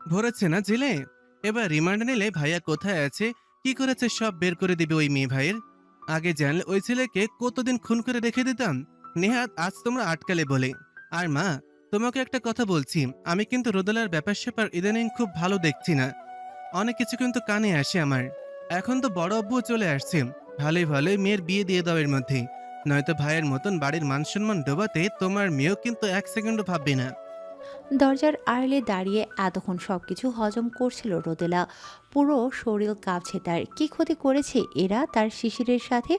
ভরেছে না জেলে। এবার রিমান্ড নিলে ভাইয়া কোথায় আছে, কি করেছে সব বের করে দিবে ওই মেয়ে ভাইয়ের। আগে জানলে ওই ছেলেকে কতদিন খুন করে রেখে দিতাম। নেহাত আজ তোমরা আটকালে বলে। আর মা, তোমাকে একটা কথা বলছি, আমি কিন্তু রোদেলার ব্যাপার স্যাপার ইদানিং খুব ভালো দেখছি না। অনেক কিছু কিন্তু কানে আসে আমার। এখন তো বড় আব্বু চলে আসছে। ভালোই ভালোই মেয়ের বিয়ে দিয়ে দাও এর মধ্যেই। নয়তো ভাইয়ের মতন বাড়ির মান সম্মান ডোবাতে তোমার মেয়েও কিন্তু এক সেকেন্ডও ভাববে না। দরজার আড়ালে দাঁড়িয়ে এতক্ষণ সবকিছু হজম করছিল রোদেলা। পুরো শরীর কাঁপছে তার। কি ক্ষতি করেছে এরা তার শিশিরের সাথে?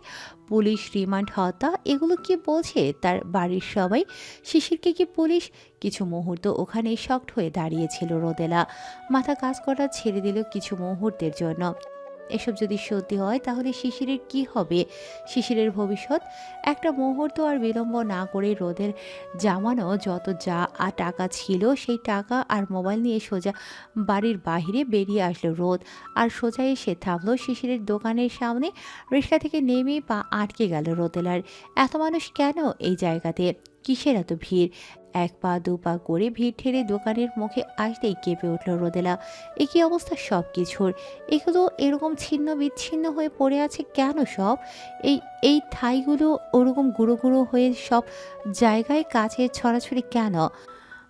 পুলিশ, রিমান্ড, হত্যা, এগুলো কি বলছে তার বাড়ির সবাই? শিশিরকে কি পুলিশ? কিছু মুহূর্ত ওখানে শক্ট হয়ে দাঁড়িয়েছিল রোদেলা। মাথা কাজ করা ছেড়ে দিল কিছু মুহূর্তের জন্য। এসব যদি সত্যি হয় তাহলে শিশিরের কি হবে? শিশিরের ভবিষ্যৎ? একটা মুহূর্ত আর বিলম্ব না করে রোদের জামানো যত যা টাকা ছিল সেই টাকা আর মোবাইল নিয়ে সোজা বাড়ির বাইরে বেরিয়ে আসলো রোদ। আর সোজা এসে থামলো শিশিরের দোকানের সামনে। রিক্সা থেকে নেমে পা আটকে গেল রোদেলার। এত মানুষ কেন এই জায়গাতে? কিসের এত ভিড়? এক পা দু পা করে ভিড় ঠেলে দোকানের মুখে আসতেই কেঁপে উঠল রোদেলা। এ কি অবস্থা সব কিছুর? এগুলো এরকম ছিন্ন বিচ্ছিন্ন হয়ে পড়ে আছে কেন সব? এই এই ঠাইগুলো ওরকম গুঁড়ো গুঁড়ো হয়ে সব জায়গায় কাছে ছড়াছড়ি কেন?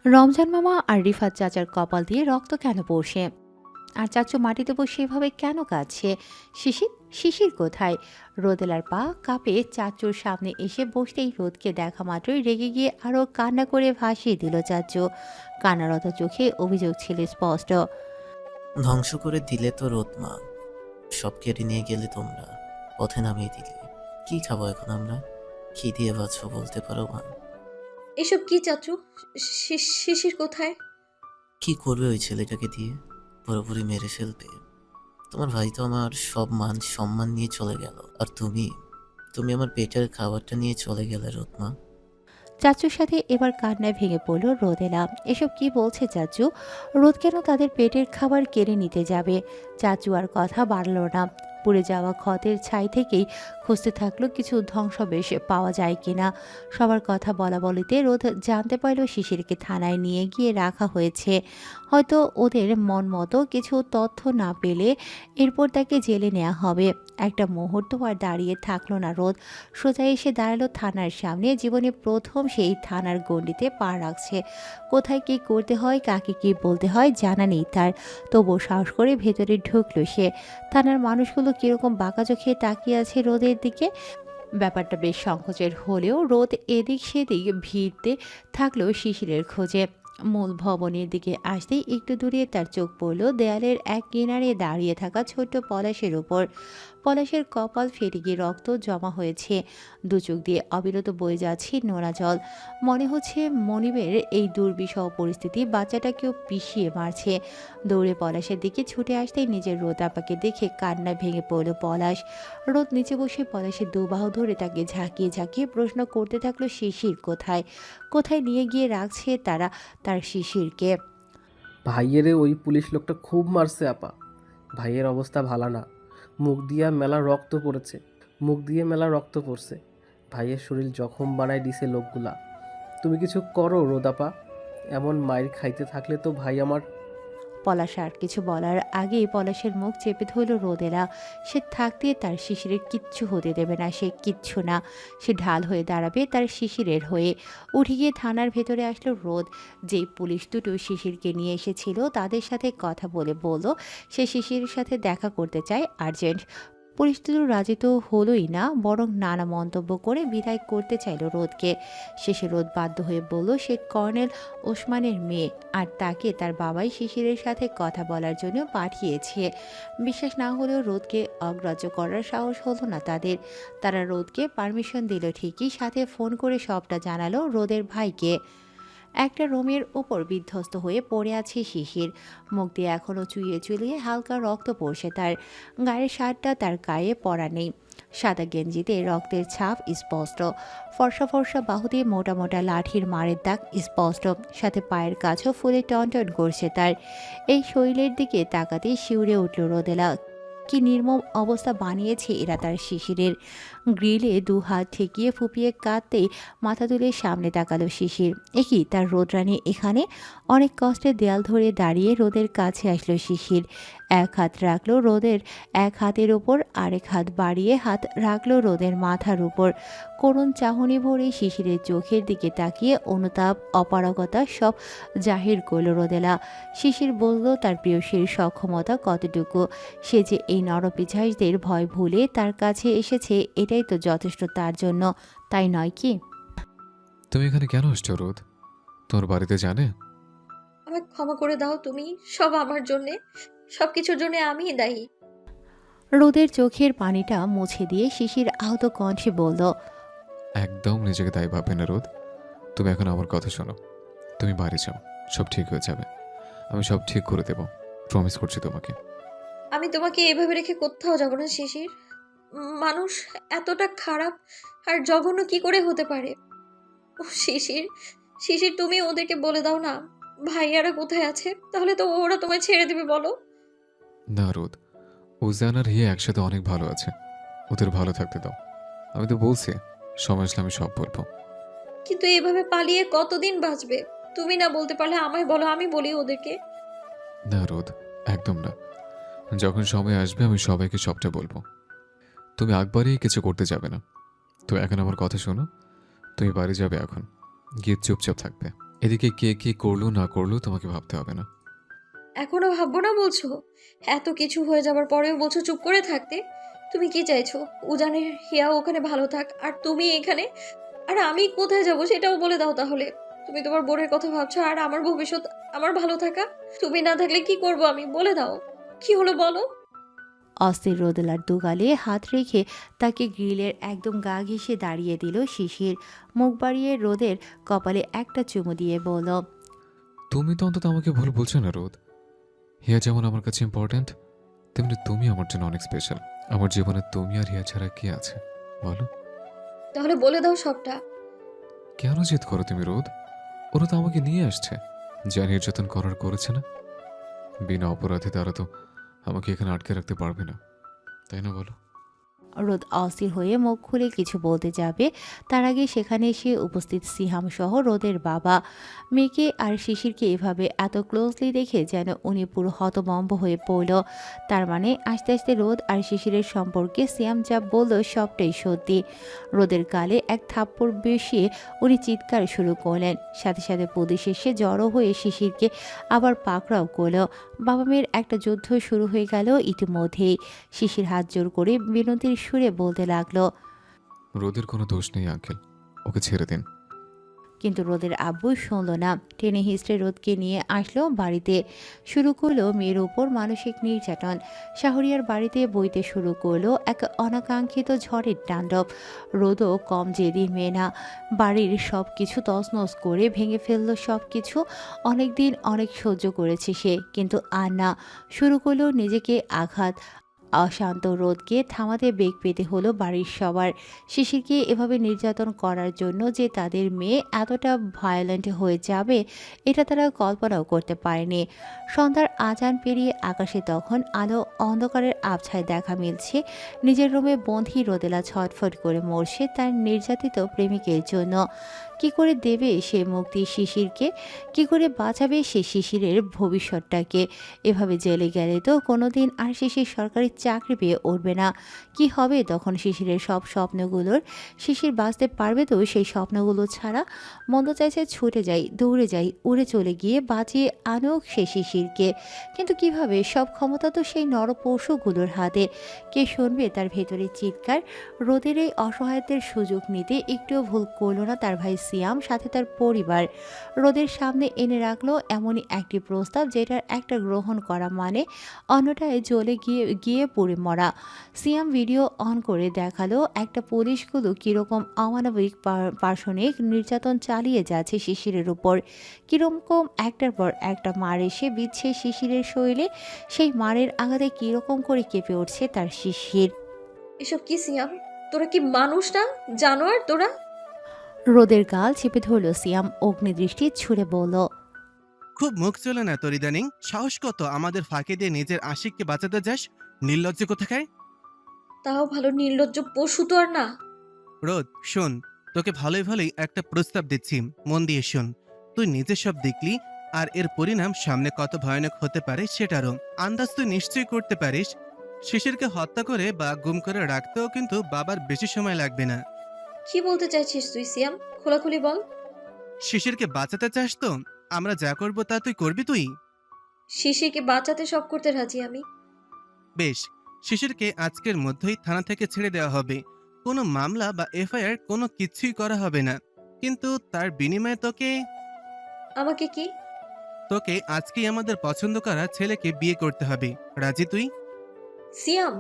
রমজান মামা আর রিফাত চাচার কপাল দিয়ে রক্ত কেন পড়ছে? আর চাচু মাটিতে বসে এভাবে কেন কাঁদছে? শিশির, শিশির কোথায়? রোদেলার পা কাঁপে চাচুর সামনে এসে বসতেই রোদকে দেখা মাত্রই রেগে গিয়ে আরো কান্না করে ভাসিয়ে দিল চাচু। কান্নারত চোখে অভিযোগ ছিল স্পষ্ট। ধ্বংস করে দিলে তো রোদমা, সব কেড়ে নিয়ে গেলে তোমরা, পথে নামিয়ে দিলে। কি খাবো এখন আমরা? কি দিয়ে বাঁচবো বলতে পারো মা? এসব কি চাচু? শিশির কোথায়? কি করবে ওই ছেলেটাকে দিয়ে? পুরোপুরি মেরে ফেলবে। তোমার ভাই তো আমার সব মান সম্মান নিয়ে চলে গেল, আর তুমি তুমি আমার পেটের খাবারটা নিয়ে চলে গেলে রোদমা। চাচুর সাথে এবার কান্নায় ভেঙে পড়ল রোদেলা। এসব কি বলছে চাচু? রোদ কেন তাদের পেটের খাবার কেড়ে নিতে যাবে? চাচু আর কথা বাড়ল না। পুড়ে যাওয়া ক্ষতের ছাই থেকেই খুঁজতে থাকলো কিছু ধ্বংসবেশ পাওয়া যায় কিনা। সবার কথা বলা বলিতে রোদ জানতে পারল শিশিরকে থানায় নিয়ে গিয়ে রাখা হয়েছে। হয়তো ওদের মন মতো কিছু তথ্য না পেলে এরপর তাকে জেলে নেওয়া হবে। একটা মুহূর্ত আর দাঁড়িয়ে থাকলো না রোদ। সোজা এসে দাঁড়ালো থানার সামনে। জীবনে প্রথম সেই থানার গণ্ডিতে পা রাখছে। কোথায় কী করতে হয়, কাকে কী বলতে হয় জানা নেই তার। তবুও সাহস করে ভেতরে ঢুকলো সে। থানার মানুষগুলো কীরকম বাঁকা চোখে তাকিয়ে আছে রোদের দিকে। ব্যাপারটা বেশ সংকোচের হলেও রোদ এদিক সেদিক ভিড়তে থাকলো শিশিরের খোঁজে। মূল ভবনের দিকে আসতেই একটু দূরে তার চোখ পড়ল দেয়ালের এক কিনারে দাঁড়িয়ে থাকা ছোট্ট পলাশের উপর। পলাশের কপাল ফেটে গিয়ে রক্ত জমা হয়েছে। দু চোখ দিয়ে অবিরত বয়ে যাচ্ছে নোনা জল। মনে হচ্ছে মনিবের এই দুর্বিষহ পরিস্থিতি বাচ্চাটাকেও পিষিয়ে মারছে। দৌড়ে পলাশের দিকে ছুটে আসতেই নিজের রোদ আপাকে দেখে কান্না ভেঙে পড়ল পলাশ। রোদ নিচে বসে পলাশের দুবাহু ধরে তাকে ঝাঁকিয়ে ঝাঁকিয়ে প্রশ্ন করতে থাকলো শিশির কোথায়? কোথায় নিয়ে গিয়ে রাখছে তারা তার শিশিরকে? ভাইয়েরে ওই পুলিশ লোকটা খুব মারছে আপা। ভাইয়ের অবস্থা ভালো না। মুখ দিয়া মেলা রক্ত পড়েছে। মুখ দিয়ে মেলা রক্ত পড়ছে। ভাইয়ের শরীর জখম বানায় দিছে লোকগুলা। তুমি কিছু করো রোদাপা। এমন মাইর খাইতে থাকলে তো ভাই আমার। পলাশ আর কিছু বলার আগেই পলাশের মুখ চেপে ধরল রোদেলা। সে থাকতে তার শিশিরের কিচ্ছু হতে দেবে না, সে কিচ্ছু না। সে ঢাল হয়ে দাঁড়াবে তার শিশিরের হয়ে। উঠে গিয়ে থানার ভেতরে আসলো রোদ। যেই পুলিশ দুটো শিশিরকে নিয়ে এসেছিল তাদের সাথে কথা বলে বলল সে শিশিরের সাথে দেখা করতে চায় আর্জেন্ট। পুলিশ দুটো রাজি তো হলোই না, বরং নানা মন্তব্য করে বিদায় করতে চাইল রোদকে। শেষে রোদ বাধ্য হয়ে বলল সে কর্নেল ওসমানের মেয়ে, আর তাকে তার বাবাই শিশিরের সাথে কথা বলার জন্য পাঠিয়েছে। বিশ্বাস না হলেও রোদকে অগ্রাহ্য করার সাহস হলো না তাদের। তারা রোদকে পারমিশন দিল ঠিকই, সাথে ফোন করে সবটা জানালো রোদের ভাইকে। একটা রুমের উপর বিধ্বস্ত হয়ে পড়ে আছে শিশির। মুখ দিয়ে এখনও চুইয়ে চুলিয়ে হালকা রক্ত পড়ছে তার। গায়ের শার্টটা তার গায়ে পরা নেই। সাদা গেঞ্জিতে রক্তের ছাপ স্পষ্ট। ফর্সা ফর্সা বাহুতে মোটা মোটা লাঠির মারের দাগ স্পষ্ট। সাথে পায়ের কাছেও ফুলে টনটন করছে তার। এই শরীরের দিকে তাকাতেই শিউরে উঠল রোদেলা। কি নির্মম অবস্থা বানিয়েছে এরা তার শিশিরের। গ্রিলে দু হাত ঠেকিয়ে ফুপিয়ে কাঁদতেই মাথা তুলে সামনে তাকালো শিশির। একই তার রোদরানী এখানে। অনেক কষ্টে দেয়াল ধরে দাঁড়িয়ে রোদের কাছে আসলো শিশির। এক হাত রাখলো রোদের এক হাতের ওপর, আরেক হাত বাড়িয়ে হাত রাখলো রোদের মাথার উপর। করুণ চাহনি ভরে শিশিরের চোখের দিকে তাকিয়ে অনুতাপ অপারগতা সব জাহির করল রোদেলা। শিশির বলল তার প্রিয়সীর সক্ষমতা কতটুকু। সে যে এই নরপিশাচদের ভয় ভুলে তার কাছে এসেছে, এটাই তো যথেষ্ট তার জন্য, তাই নয় কি? তুমি এখানে কেন আসছো রোদ? তোর বাড়িতে জানে? আমায় ক্ষমা করে দাও তুমি, সব আমার জন্যে, সব কিছুর জন্য আমিই দায়ী। রোদের চোখের পানিটা মুছে দিয়ে শিশির আহত কণ্ঠে বলল, একদম নিজেকে দায়ী ভাববে না রোদ। তুমি এখন আমার কথা শোনো। তুমি বাড়ি যাও, সব ঠিক হয়ে যাবে। আমি সব ঠিক করে দেব, প্রমিস করছি তোমাকে। আমি তোমাকে এভাবে রেখে কোথাও যাব না শিশির। মানুষ এতটা খারাপ আর জঘন্য কি করে হতে পারে? শিশির, শিশির তুমি ওদেরকে বলে দাও না ভাইয়ারা কোথায় আছে, তাহলে তো ওরা তোমায় ছেড়ে দেবে বলো। না রোদ, উজান আর হিয়া একসাথে অনেক ভালো আছে, ওদের ভালো থাকতে দাও। আমি তো বলছি সময় আসলে আমি সব বলবো। কিন্তু এভাবে পালিয়ে কতদিন বাঁচবে? তুমি না বলতে পারলে আমায় বলো, আমি বলি ওদেরকে। না রোদ, একদম না। যখন সময় আসবে আমি সবাইকে সবটা বলবো। তুমি একবারেই কিছু করতে যাবে না। তো এখন আমার কথা শোনো, তুমি বাড়ি যাবে এখন, গিয়ে চুপচাপ থাকবে। এদিকে কে কি করলো না করলো তোমাকে ভাবতে হবে না। এখনো ভাববো না বলছো? এত কিছু হয়ে যাবার পরেও বলছো চুপ করে থাকতে। তুমি কি চাইছো? উজানের হিয়া ওখানে ভালো থাক আর তুমি এখানে? আর আমি কোথায় যাব সেটাও বলে দাও তাহলে। তুমি তোমার বোনের কথা ভাবছো আর আমার ভবিষ্যৎ, আমার ভালো থাকা। তুমি না থাকলে কি করব আমি, বলে দাও। কি হলো বলো? অস্থির রোদেলার দুগালে হাত রেখে তাকে গ্রিলের একদম গা ঘেঁষে দাঁড়িয়ে দিল শিশির। মুখ বাড়িয়ে রোদের কপালে একটা চুমু দিয়ে বলল, তুমি তো অন্তত আমাকে ভুল বলছো না রোদ। হিয়া যেমন আমার কাছে ইম্পর্ট্যান্ট, তেমনি তুমি আমার জন্য অনেক স্পেশাল। আমার জীবনে তুমি আর হিয়া ছাড়া কে আছে বলো? তাহলে বলে দাও সবটা। কেন জেদ করো তুমি রোদ? ওরা তো আমাকে নিয়ে আসছে, যা নির্যাতন করার করেছে না? বিনা অপরাধে তারা তো আমাকে এখানে আটকে রাখতে পারবে না, তাই না বলো? রোদ অস্থির হয়ে মুখ খুলে কিছু বলতে যাবে, তার আগে সেখানে এসে উপস্থিত সিহাম সহ রোদের বাবা। মেয়েকে আর শিশিরকে এভাবে এত ক্লোজলি দেখে যেন উনি পুরো হতভম্ব হয়ে পড়ল। তার মানে আস্তে আস্তে রোদ আর শিশিরের সম্পর্কে সিয়াম যা বলল সবটাই সত্যি। রোদের গালে এক থাপ্পড় বসিয়ে উনি চিৎকার শুরু করলেন, সাথে সাথে পুলিশ এসে জড়ো হয়ে শিশিরকে আবার পাকড়াও করল। বাবা মেয়ের একটা যুদ্ধ শুরু হয়ে গেল ইতিমধ্যেই। শিশির হাত জোর করে বিনতির সুরে বলতে লাগলো, রোদের কোনো দোষ নেই আঙ্কেল, ওকে ছেড়ে দিন। কিন্তু রোদের আব্বু শুনল না। টেনে হিস্ট্রে রোদকে নিয়ে আসলো বাড়িতে। শুরু করলো মেয়ের উপর মানসিক নির্যাতন। শাহরিয়ার বাড়িতে বইতে শুরু করলো এক অনাকাঙ্ক্ষিত ঝড়ের তাণ্ডব। রোদও কম জেদি মেয়ে না। বাড়ির সব কিছু তছনছ করে ভেঙে ফেললো সব কিছু। অনেক দিন অনেক সহ্য করেছে সে, কিন্তু আর না। শুরু করলো নিজেকে আঘাত। অশান্ত রোদকে থামাতে বেগ পেতে হলো বাড়ির সবার। শিশিরকে এভাবে নির্যাতন করার জন্য যে তাদের মেয়ে এতটা ভায়োলেন্ট হয়ে যাবে, এটা তারা কল্পনাও করতে পারেনি। সন্ধ্যার আজান পেরিয়ে আকাশে তখন আলো অন্ধকারের আবছায় দেখা মিলছে। নিজের রুমে বন্ধি রোদেলা ছটফট করে মরছে তার নির্যাতিত প্রেমিকের জন্য। কি করে দেবে সে মুক্তি শিশিরকে? কি করে বাঁচাবে সে শিশিরের ভবিষ্যৎটাকে? এভাবে জেলে গেলে তো কোনোদিন আর শিশির সরকারি চাকরি পেয়ে উঠবে না। কি হবে তখন শিশিরের সব স্বপ্নগুলোর? শিশির বাঁচতে পারবে তো সেই স্বপ্নগুলো ছাড়া? মন্দ চাইছে ছুটে যাই, দৌড়ে যাই, উড়ে চলে গিয়ে বাঁচিয়ে আনুক সে শিশিরকে। কিন্তু কিভাবে? সব ক্ষমতা তো সেই নরপশুগুলোর হাতে। কে শুনবে তার ভেতরে চিৎকার? রোদের এই অসহায়ত্বের সুযোগ নিতে একটুও ভুল করল না তার ভাই সিয়াম, সাথে তার পরিবার। রোদের সামনে এনে রাখলো এমনই একটি প্রস্তাব যেটার একটা গ্রহণ করা মানে অন্যটায় জ্বলে গিয়ে গিয়ে পুড়ে মরা। সিয়াম ভিডিও অন করে দেখালো একটা পুলিশগুলো কীরকম অমানবিক পার্শ্বনিক নির্যাতন চালিয়ে যাচ্ছে শিশিরের উপর। কীরকম একটার পর একটা মার এসে বিচ্ছে শিশিরের শরীরে। সেই মারের আঘাতে কীরকম করে কেঁপে উঠছে তার শিশির। এসব কি সিয়াম? তোরা কি মানুষ না, জানোয়ার তোরা? রোদের গাল চেপে ধরল সিয়াম, অগ্নিদৃষ্টি ছুড়ে বলল, খুব মুখ চলে না তোর ইদানিং? সাহস কত আমাদের ফাঁকে দিয়ে নিজের আশিককে বাঁচাতে যাস? নির্লজ্জ কোথাকায়। তাও ভালো, নির্লজ্জ পশু তো আর না। রোদ শোন, তোকে ভালোই ভালোই একটা প্রস্তাব দিচ্ছি, মন দিয়ে শোন। তুই নিজে সব দেখলি, আর এর পরিণাম সামনে কত ভয়ানক হতে পারে সেটারও আন্দাজ তুই নিশ্চয়ই করতে পারিস। শিশিরকে হত্যা করে বা গুম করে রাখতেও কিন্তু বাবার বেশি সময় লাগবে না। কি বলতে চাইছিস তুই সিয়াম? খোলাখুলি বল। শিশিরকে বাঁচাতে চাস তো? আমরা যা করব তা তুই করবি তুই? শিশিরকে বাঁচাতে সব করতে রাজি আমি। বেশ, শিশিরকে আজকের মধ্যেই থানা থেকে ছেড়ে দেওয়া হবে। কোনো মামলা বা এফআইআর কোনো কিছুই করা হবে না। কিন্তু তার বিনিময়ে তোকে আমাকে কি? তোকে আজকেই আমাদের পছন্দ করা ছেলেকে বিয়ে করতে হবে। রাজি তুই? সিয়াম,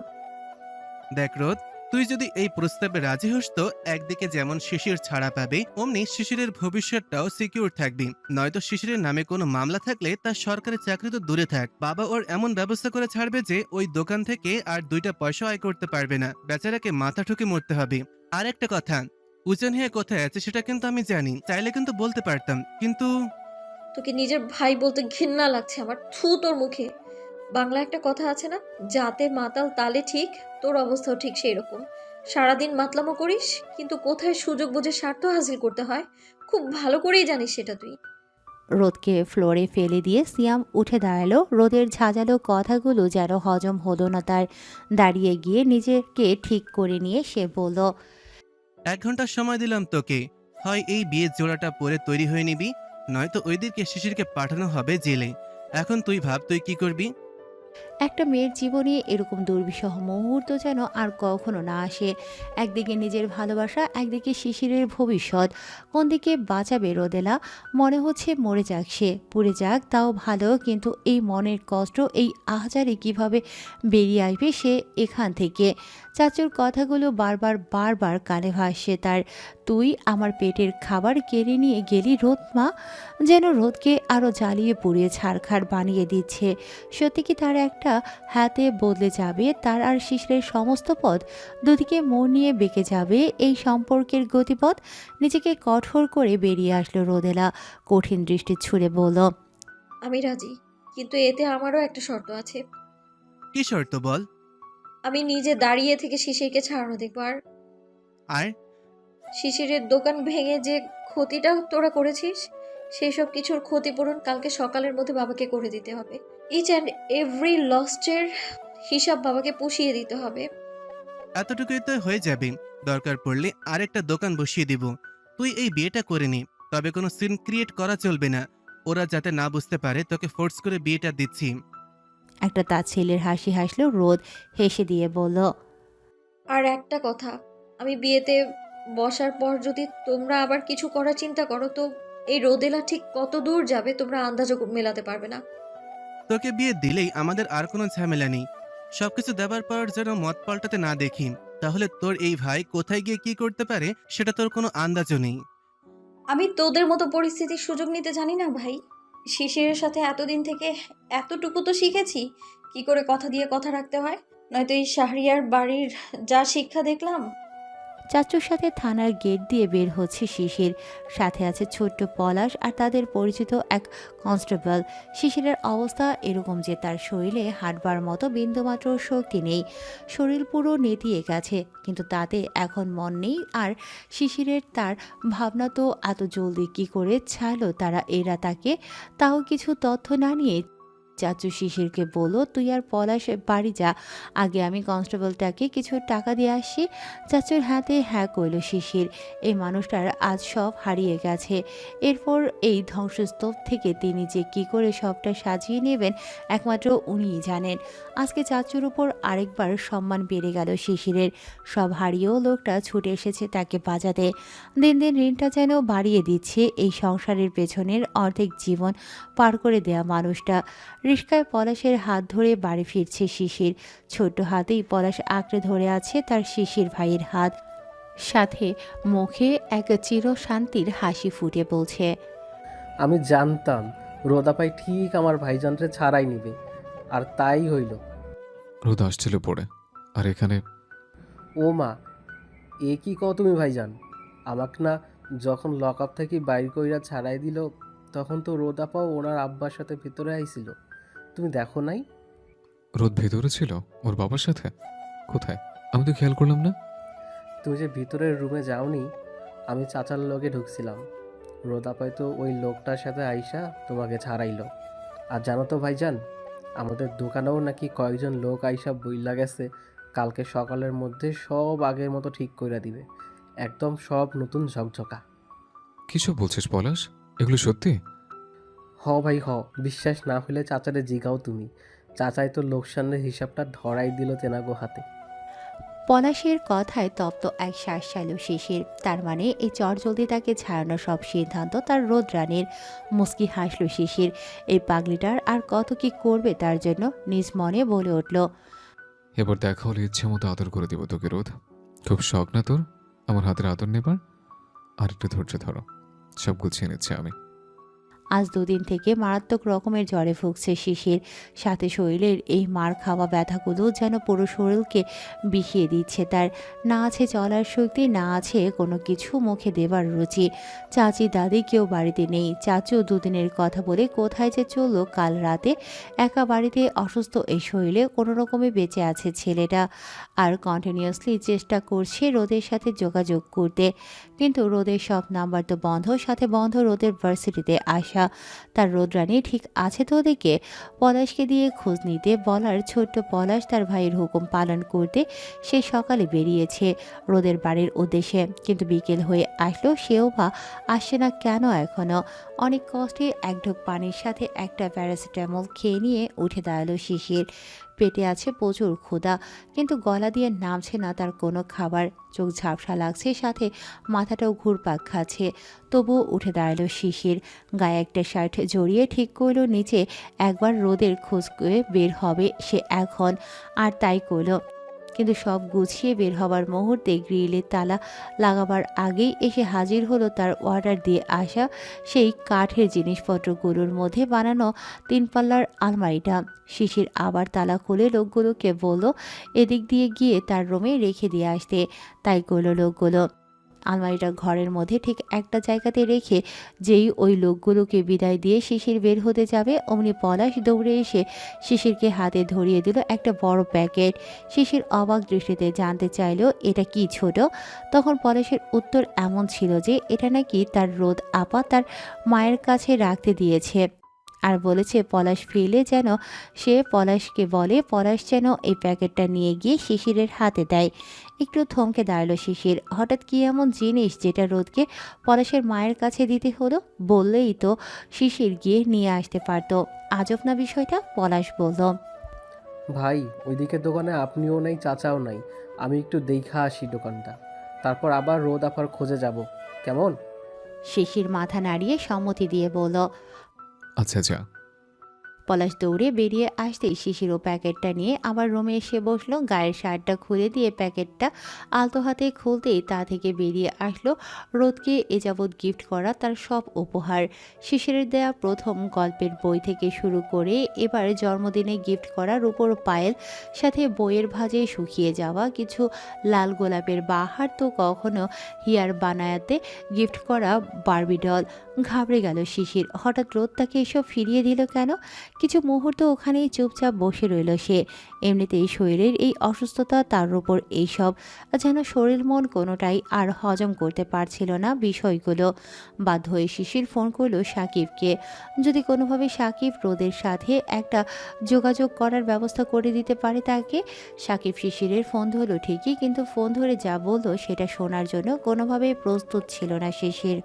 দেখ রোদ, তুই যদি এই প্রস্তাবে রাজি হোস তো একদিকে যেমন শিশির ছাড়া পাবে, অমনি শিশিরের ভবিষ্যৎটাও সিকিউর থাকবে। নয়তো শিশিরের নামে কোনো মামলা থাকলে তার সরকারি চাকরি তো দূরে থাক, বাবা ওর এমন ব্যবস্থা করে ছাড়বে যে ওই দোকান থেকে আর 2টা পয়সা আয় করতে পারবে না। বেচারাকে মাথা ঠুকে মরতে হবে। আর একটা কথা, উজান হিয়া কোথায় আছে সেটা কিন্তু আমি জানি, চাইলে কিন্তু বলতে পারতাম, কিন্তু তোকে নিজের ভাই বলতে ঘৃণা লাগছে আমার। থু তোর মুখে। বাংলা একটা কথা আছে না, যাতে মাতাল তালে ঠিক, তোর অবস্থাও ঠিক সেই রকম। সারাদিন মাতলামো করিস, কিন্তু কোথায় সুযোগ বুঝে স্বার্থ হাসিল করতে হয় খুব ভালো করেই জানিস সেটা তুই। রোদকে ফ্লোরে ফেলে দিয়ে সিয়াম উঠে দাঁড়ালো। রোদের ঝাঁঝালো কথাগুলো যেন হজম হলো না তার। দাঁড়িয়ে গিয়ে নিজেকে ঠিক করে নিয়ে সে বলল, 1 ঘন্টা সময় দিলাম তোকে। হয় এই বিয়ের জোড়াটা পরে তৈরি হয়ে নিবি, নয়তো ওইদিকে শিশিরকে পাঠানো হবে জেলে। এখন তুই ভাব তুই কি করবি। একটা মেয়ের জীবনে এরকম দুর্বিষহ মুহূর্ত যেন আর কখনো না আসে। একদিকে নিজের ভালোবাসা, একদিকে শিশিরের ভবিষ্যৎ। কোন দিকে বাঁচাবে রোদেলা? মনে হচ্ছে মরে যাক সে, পুড়ে যাক তাও ভালো, কিন্তু এই মনের কষ্ট, এই আহাজারি কিভাবে বেরিয়ে আসবে সে এখান থেকে? চাচুর কথাগুলো বারবার বারবার কানে ভাসছে তার। তুই আমার পেটের খাবার কেড়ে নিয়ে গেলি রোদ মা, যেন রোদকে আরও জ্বালিয়ে পুড়িয়ে ছারখার বানিয়ে দিচ্ছে। সত্যি কি তার একটা হাতে বদলে যাবে তার আর শিশিরের সমস্ত পথ? দুদিকে মোড় নিয়ে বেঁকে যাবে এই সম্পর্কের গতিপথ। নিজেকে কঠোর করে বেরিয়ে আসলো রোদেলা, কঠিন দৃষ্টি ছুড়ে বলল, আমি রাজি, কিন্তু এতে আমারও একটা শর্ত আছে। কি শর্ত বল। আমি নিজে দাঁড়িয়ে থেকে শিশিরকে ছাড়ানো দেখবো। আর আর শিশিরের দোকান ভেঙে যে ক্ষতিটা তোরা করেছিস, সেই সব কিছুর ক্ষতিপূরণ কালকে সকালের মধ্যে বাবাকে করে দিতে হবে। ইচ অ্যান্ড এভরি লস্টের হিসাব বাবাকে পুষিয়ে দিতে হবে। এতটুকুই তো হয়ে যাবে। দরকার পড়লে আরেকটা দোকান বসিয়ে দিব। তুই এই বিয়েটা করে নি, তবে কোনো সিন ক্রিয়েট করা চলবে না। ওরা যাতে না বুঝতে পারে তোকে ফোর্স করে বিয়েটা দিচ্ছি। একটা তাচ্ছিল্যের হাসি হাসলো রোদ, হেসে দিয়ে বলল, আর একটা কথা, আমি বিয়েতে বসার পর যদি তোমরা আবার কিছু করার চিন্তা করো, তো এই রোদেলা ঠিক কত দূর যাবে তোমরা আন্দাজও মেলাতে পারবে না। তোকে বিয়ে দিলেই আমাদের আর কোনো ঝামেলা নেই। সবকিছু দেবার পর যেন মত পাল্টাতে না দেখি, তাহলে তোর এই ভাই কোথায় গিয়ে কি করতে পারে সেটা তোর কোনো আন্দাজও নেই। আমি তোদের মতো পরিস্থিতির সুযোগ নিতে জানি না ভাই। শিশিরের সাথে এতদিন থেকে এতটুকু তো শিখেছি কি করে কথা দিয়ে কথা রাখতে হয়। নয়তো এই শাহরিয়ার বাড়ির যা শিক্ষা দেখলাম। চাচুর সাথে থানার গেট দিয়ে বের হচ্ছে শিশির। সাথে আছে ছোট্ট পলাশ আর তাদের পরিচিত এক কনস্টেবল। শিশিরের অবস্থা এরকম যে তার শরীরে হাঁটবার মতো বিন্দুমাত্র শক্তি নেই। শরীর পুরো নেতিয়ে গেছে, কিন্তু তাতে এখন মন নেই। আর শিশিরের তার ভাবনা তো এত জলদি কি করে ছাড়লো তারা এরা তাকে, তাও কিছু তথ্য না নিয়ে চাচু শিশিরকে বলল, তুই আর পলাশ বাড়ি যা, আগে আমি কনস্টেবলটাকে কিছু টাকা দিয়ে আসি। চাচুর হাতে হ্যাঁ কইল শিশির। এই মানুষটার আজ সব হারিয়ে গেছে। এরপর এই ধ্বংসস্তূপ থেকে তিনি যে কি করে সবটা সাজিয়ে নেবেন একমাত্র উনিই জানেন। আজকে চাচুর উপর আরেকবার সম্মান বেড়ে গেল শিশিরের। সব হারিয়েও লোকটা ছুটে এসেছে তাকে বাঁচাতে। দিন দিন ঋণটা যেন বাড়িয়ে দিচ্ছে এই সংসারের পেছনের অর্ধেক জীবন পার করে দেয়া মানুষটা। রিস্কায় পলাশের হাত ধরে বাড়ি ফিরছে শিশির। ছোট্ট হাতেই পলাশ আঁকড়ে ধরে আছে তার শিশির ভাইয়ের হাত। সাথে মুখে এক চিরশান্তির হাসি ফুটে বলছে, আমি জানতাম রোদাপাই ঠিক আমার ভাইজানরে ছাড়াই নিবে, আর তাই হইল। রোদ আসছিল পড়ে, আর এখানে ও মা, এ কি কও তুমি ভাইজান? আমাক না যখন লক আপ থেকে বাইর কইরা ছাড়াই দিল, তখন তো রোদাপাও ওনার আব্বার সাথে ভিতরে আইছিল, তুমি দেখো নাই? রোদ ভেতরে ছিল ওর বাবার সাথে? কোথায়? আমি তো খেয়াল করলাম না। তুমি যে ভিতরের রুমে যাওনি, আমি চাচার লগে ঢুকছিলাম। রোদাপাই তো ওই লোকটার সাথে আইসা তোমাকে ছাড়াইলো। আর জানো তো ভাইজান, আমাদের দোকানেও নাকি কয়েকজন লোক আইসা বইলা গেছে কালকে সকালের মধ্যে সব আগের মতো ঠিক করে দিবে, একদম সব নতুন ঝকঝকা। কিসব বলছিস পলাশ? এগুলো সত্যি? হ ভাই হ, বিশ্বাস না হলে চাচারে জিগাও তুমি। চাচাই তো লোকসানের হিসাবটা ধরাই দিল তেনাগো হাতে। পলাশের কথায় তপ্ত এক শ্বাস চাইল শিশির। তার মানে এই চটজলদি তাকে ছাড়ানোর সব সিদ্ধান্ত তার রোদরানীর। মুস্কি হাসল শিশির। এই পাগলিটার আর কত কি করবে তার জন্য, নিজ মনে বলে উঠল। এবার দেখা হলে ইচ্ছে মতো আদর করে দিব তোকে রোদ। খুব শখ না তোর আমার হাতের আদর নেবার? আর একটু ধৈর্য ধরো, সব গুছিয়ে নিচ্ছে আমি। আজ দুদিন থেকে মারাত্মক রকমের জ্বরে ভুগছে শিশির। সাথে শরীরের এই মার খাওয়া ব্যথাগুলো যেন পুরো শরীরকে বিষিয়ে দিচ্ছে তার। না আছে চলার শক্তি, না আছে কোনো কিছু মুখে দেবার রুচি। চাচি দাদি কেউ বাড়িতে নেই। চাচু দুদিনের কথা বলে কোথায় যে চললো কাল রাতে। একা বাড়িতে অসুস্থ এই শরীরে কোনো রকমে বেঁচে আছে ছেলেটা। আর কন্টিনিউয়াসলি চেষ্টা করছে রোদের সাথে যোগাযোগ করতে, কিন্তু রোদের সব নাম্বার তো বন্ধ, সাথে বন্ধ রোদের ভার্সিটিতে আসা। তার রোদরানী ঠিক আছে তো ওদিকে? পলাশকে দিয়ে খোঁজ নিতে বলার ছোট্ট পলাশ তার ভাইয়ের হুকুম পালন করতে সে সকালে বেরিয়েছে রোদের বাড়ির উদ্দেশ্যে, কিন্তু বিকেল হয়ে আসলো, সেও বা আসছে না কেন এখনো। অনেক কষ্টে এক ঢোক পানির সাথে একটা প্যারাসিটামল খেয়ে নিয়ে উঠে দাঁড়ালো শিশির। পেটে আছে প্রচুর ক্ষুধা, কিন্তু গলা দিয়ে নামছে না তার কোনো খাবার। চোখ ঝাপসা লাগছে, সাথে মাথাটাও ঘুরপাক খাচ্ছে। তবুও উঠে দাঁড়ালো শিশির। গায়ে একটা শার্ট জড়িয়ে ঠিক করলো নিচে একবার রোদের খোঁজ করে বের হবে সে এখন। আর তাই করলো, কিন্তু সব গুছিয়ে বের হবার মুহূর্তে গ্রিলে তালা লাগাবার আগেই এসে হাজির হলো তার অর্ডার দিয়ে আসা সেই কাঠের জিনিসপত্রগুলোর মধ্যে বানানো 3 পাল্লার আলমারিটা। শিশির আবার তালা খুলে লোকগুলোকে বলল এদিক দিয়ে গিয়ে তার রুমে রেখে দিয়ে আসতে। তাই করলো লোকগুলো। আলমারিটা ঘরের মধ্যে ঠিক একটা জায়গাতে রেখে যেই ওই লোকগুলোকে বিদায় দিয়ে শিশির বের হতে যাবে, অমনি পলাশ দৌড়ে এসে শিশিরকে হাতে ধরিয়ে দিল একটা বড় প্যাকেট। শিশির অবাক দৃষ্টিতে জানতে চাইল এটা কি ছোট। তখন পলাশের উত্তর এমন ছিল যে এটা নাকি তার রোদ আপা তার মায়ের কাছে রাখতে দিয়েছে। আর বলেছে পলাশ ফিরলে যেন সে পলাশকে বলে পলাশ যেন এই প্যাকেটটা নিয়ে গিয়ে শিশিরের হাতে দেয়। একটু থমকে দাঁড়ালো শিশির। হঠাৎ কি এমন জিনিস যেটা রোদকে পলাশের মায়ের কাছে দিতে হলো? বললেই তো শিশির গিয়ে নিয়ে আসতে পারতো। আজব না বিষয়টা? পলাশ বলল। ভাই, ওইদিকে দোকানে আপনিও নাই, চাচাও নাই। আমি একটু দেখা আসি দোকানটা, তারপর আবার রোদ আপার খোঁজে যাব, কেমন? শিশির মাথা নাড়িয়ে সম্মতি দিয়ে বলল। আচ্ছা যা। পলাশ দৌড়ে বেরিয়ে আসতেই শিশিরও প্যাকেটটা নিয়ে আবার রুমে এসে বসলো। গায়ের শার্টটা খুলে দিয়ে প্যাকেটটা আলতো হাতে খুলতেই তা থেকে বেরিয়ে আসলো রোদকে এ যাবৎ গিফট করা তার সব উপহার। শিশিরের দেয়া প্রথম গল্পের বই থেকে শুরু করে এবার জন্মদিনে গিফট করা রূপোর পায়েল, সাথে বইয়ের ভাঁজে শুকিয়ে যাওয়া কিছু লাল গোলাপের বাহার, তো কখনো হিয়ার বানায়াতে গিফট করা বারবি ডল। ঘাবড়ে গেল শিশির। হঠাৎ রোদ তাকে এসব ফিরিয়ে দিল কেন? কিছু মুহূর্ত ওখানেই চুপচাপ বসে রইল সে। এমনিতেই শরীরের এই অসুস্থতা, তার উপর এইসব, যেন শরীর মন কোনোটাই আর হজম করতে পারছিল না বিষয়গুলো। বাধ্য হয়ে শিশির ফোন করলো সাকিবকে। যদি কোনোভাবে সাকিব রোদের সাথে একটা যোগাযোগ করার ব্যবস্থা করে দিতে পারে তাকে। সাকিব শিশিরের ফোন ধরলো ঠিকই, কিন্তু ফোন ধরে যা বললো সেটা শোনার জন্য কোনোভাবেই প্রস্তুত ছিল না শিশির।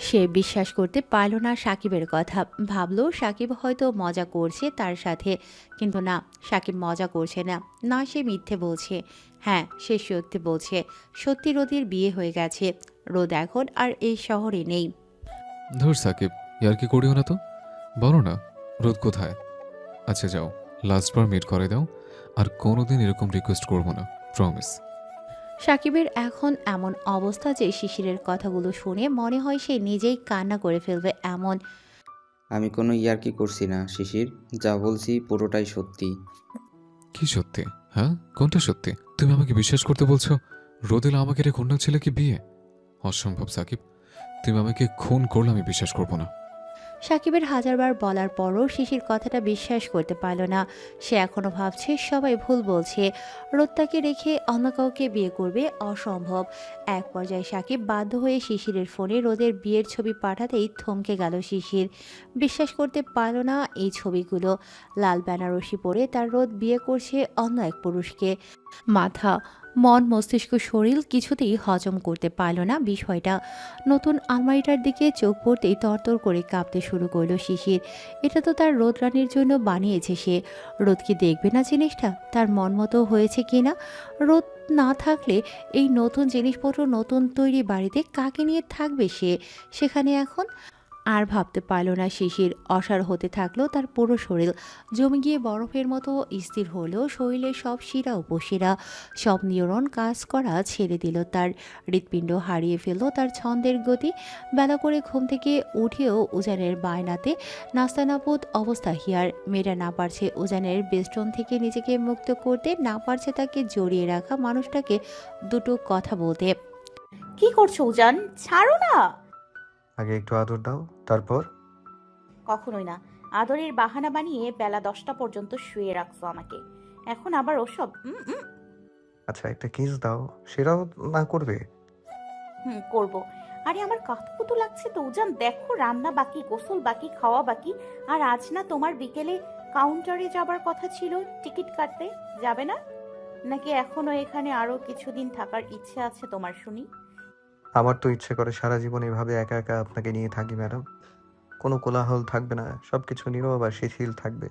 সে বিশ্বাস করতে পারল না সাকিবের কথা। ভাবলো সাকিব হয়তো মজা করছে তার সাথে, কিন্তু না, সাকিব মজা করছে না। না, সে মিথ্যে বলছে। হ্যাঁ, সে সত্যি বলছে। সত্যি রোদের বিয়ে হয়ে গেছে। রোদ এখন আর এই শহরে নেই। ধুর সাকিব, ইয়ার কি করিও না তো। বলো না রোদ কোথায়। আচ্ছা যাও, লাস্টবার মিট করে দাও। আর কোনোদিন এরকম রিকোয়েস্ট করবো না, প্রমিস। সাকিবের এখন এমন অবস্থা যে শিশিরের কথাগুলো শুনে মনে হয় সে নিজেই কান্না করে ফেলবে এমন। আমি কোনো ইয়ার্কি করছি না শিশির, যা বলছি পুরোটাই সত্যি। কি সত্যি? হ্যাঁ, কোনটা সত্যি? তুমি আমাকে বিশ্বাস করতে বলছো রোদেলা আমাকে রে কন্যা ছেলে কি বিয়ে? অসম্ভব সাকিব, তুমি আমাকে খুন করলে আমি বিশ্বাস করবো না। সাকিবের হাজারবার বলার পরও শিশির কথাটা বিশ্বাস করতে পারল না। সে এখনো ভাবছে সবাই ভুল বলছে, রোদ তাকে রেখে অন্য কাউকে বিয়ে করবে অসম্ভব। এক পর্যায়ে সাকিব বাধ্য হয়ে শিশিরের ফোনে রোদের বিয়ের ছবি পাঠাতেই থমকে গেল শিশির। বিশ্বাস করতে পারল না এই ছবিগুলো। লাল বেনারসি পরে তার রোদ বিয়ে করছে অন্য এক পুরুষকে। মাথা, মন, মস্তিষ্ক, শরীর কিছুতেই হজম করতে পারল না বিষয়টা। নতুন আলমারিটার দিকে চোখ পড়তেই তরতর করে কাঁপতে শুরু করলো শিশির। এটা তো তার রোদ রানীর জন্য বানিয়েছে সে। রোদ কি দেখবে না জিনিসটা তার মন মতো হয়েছে কিনা? রোদ না থাকলে এই নতুন জিনিসপত্র নতুন তৈরি বাড়িতে কাকে নিয়ে থাকবে সে সেখানে এখন? আর ভাবতে পারল না শিশির। অসাড় হতে থাকলো তার পুরো শরীর, জমে গিয়ে বরফের মতো স্থির হলেও শরীরের সব শিরা উপশিরা, সব নিউরন কাজ করা ছেড়ে দিল তার। হৃৎপিণ্ড হারিয়ে ফেলল তার ছন্দের গতি। বেলা করে ঘুম থেকে উঠেও উজানের বায়নাতে নাস্তানাবুদ অবস্থা হিয়ার। মেয়েরা না পারছে উজানের বেষ্টন থেকে নিজেকে মুক্ত করতে, না পারছে তাকে জড়িয়ে রাখা মানুষটাকে দুটো কথা বলতে। কি করছো উজান? ছাড়ো না। আগে একটু আদর দাও, তারপর। কখনোই না। আদরের বাহানা বানিয়ে বেলা 10টা পর্যন্ত শুয়ে রাখছো আমাকে, এখন আবার ওসব। আচ্ছা, একটা কিস দাও, সেটাও না করবে? করব। আরে আমার কাঁতকুতো লাগছে তো উজান, দেখো রান্না বাকি, গোসল বাকি, খাওয়া বাকি। আর আজ না তোমার বিকেলে কাউন্টারে যাবার কথা ছিল টিকিট কাটতে, যাবে না? নাকি এখনো এখানে আরো কিছুদিন থাকার ইচ্ছে আছে তোমার শুনি? আমার তো ইচ্ছে করে সারা জীবন এভাবে একা একা আপনাকে নিয়ে থাকি ম্যাডাম। কোনো কোলাহল থাকবে না, সবকিছু নীরব আর শিথিল থাকবে,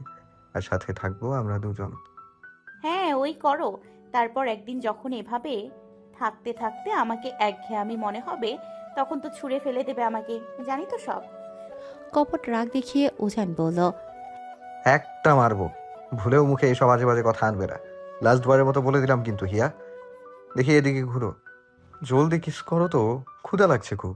আর সাথে থাকবো আমরা দুজন। হ্যাঁ ওই করো। তারপর একদিন যখন এভাবে থাকতে থাকতে আমাকে একঘেয়েমি মনে হবে, তখন তো ছুঁড়ে ফেলে দেবে আমাকে, জানি তো সব। কপট রাগ দেখিয়ে উজান বলল, একটা মারবো, ভুলেও মুখে এসব আজে বাজে কথা আনবে না। লাস্ট বারের মতো বলে দিলাম কিন্তু হিয়া। দেখি এদিকে ঘুরো, জলদি কিস করো তো, ক্ষুধা লাগছে খুব।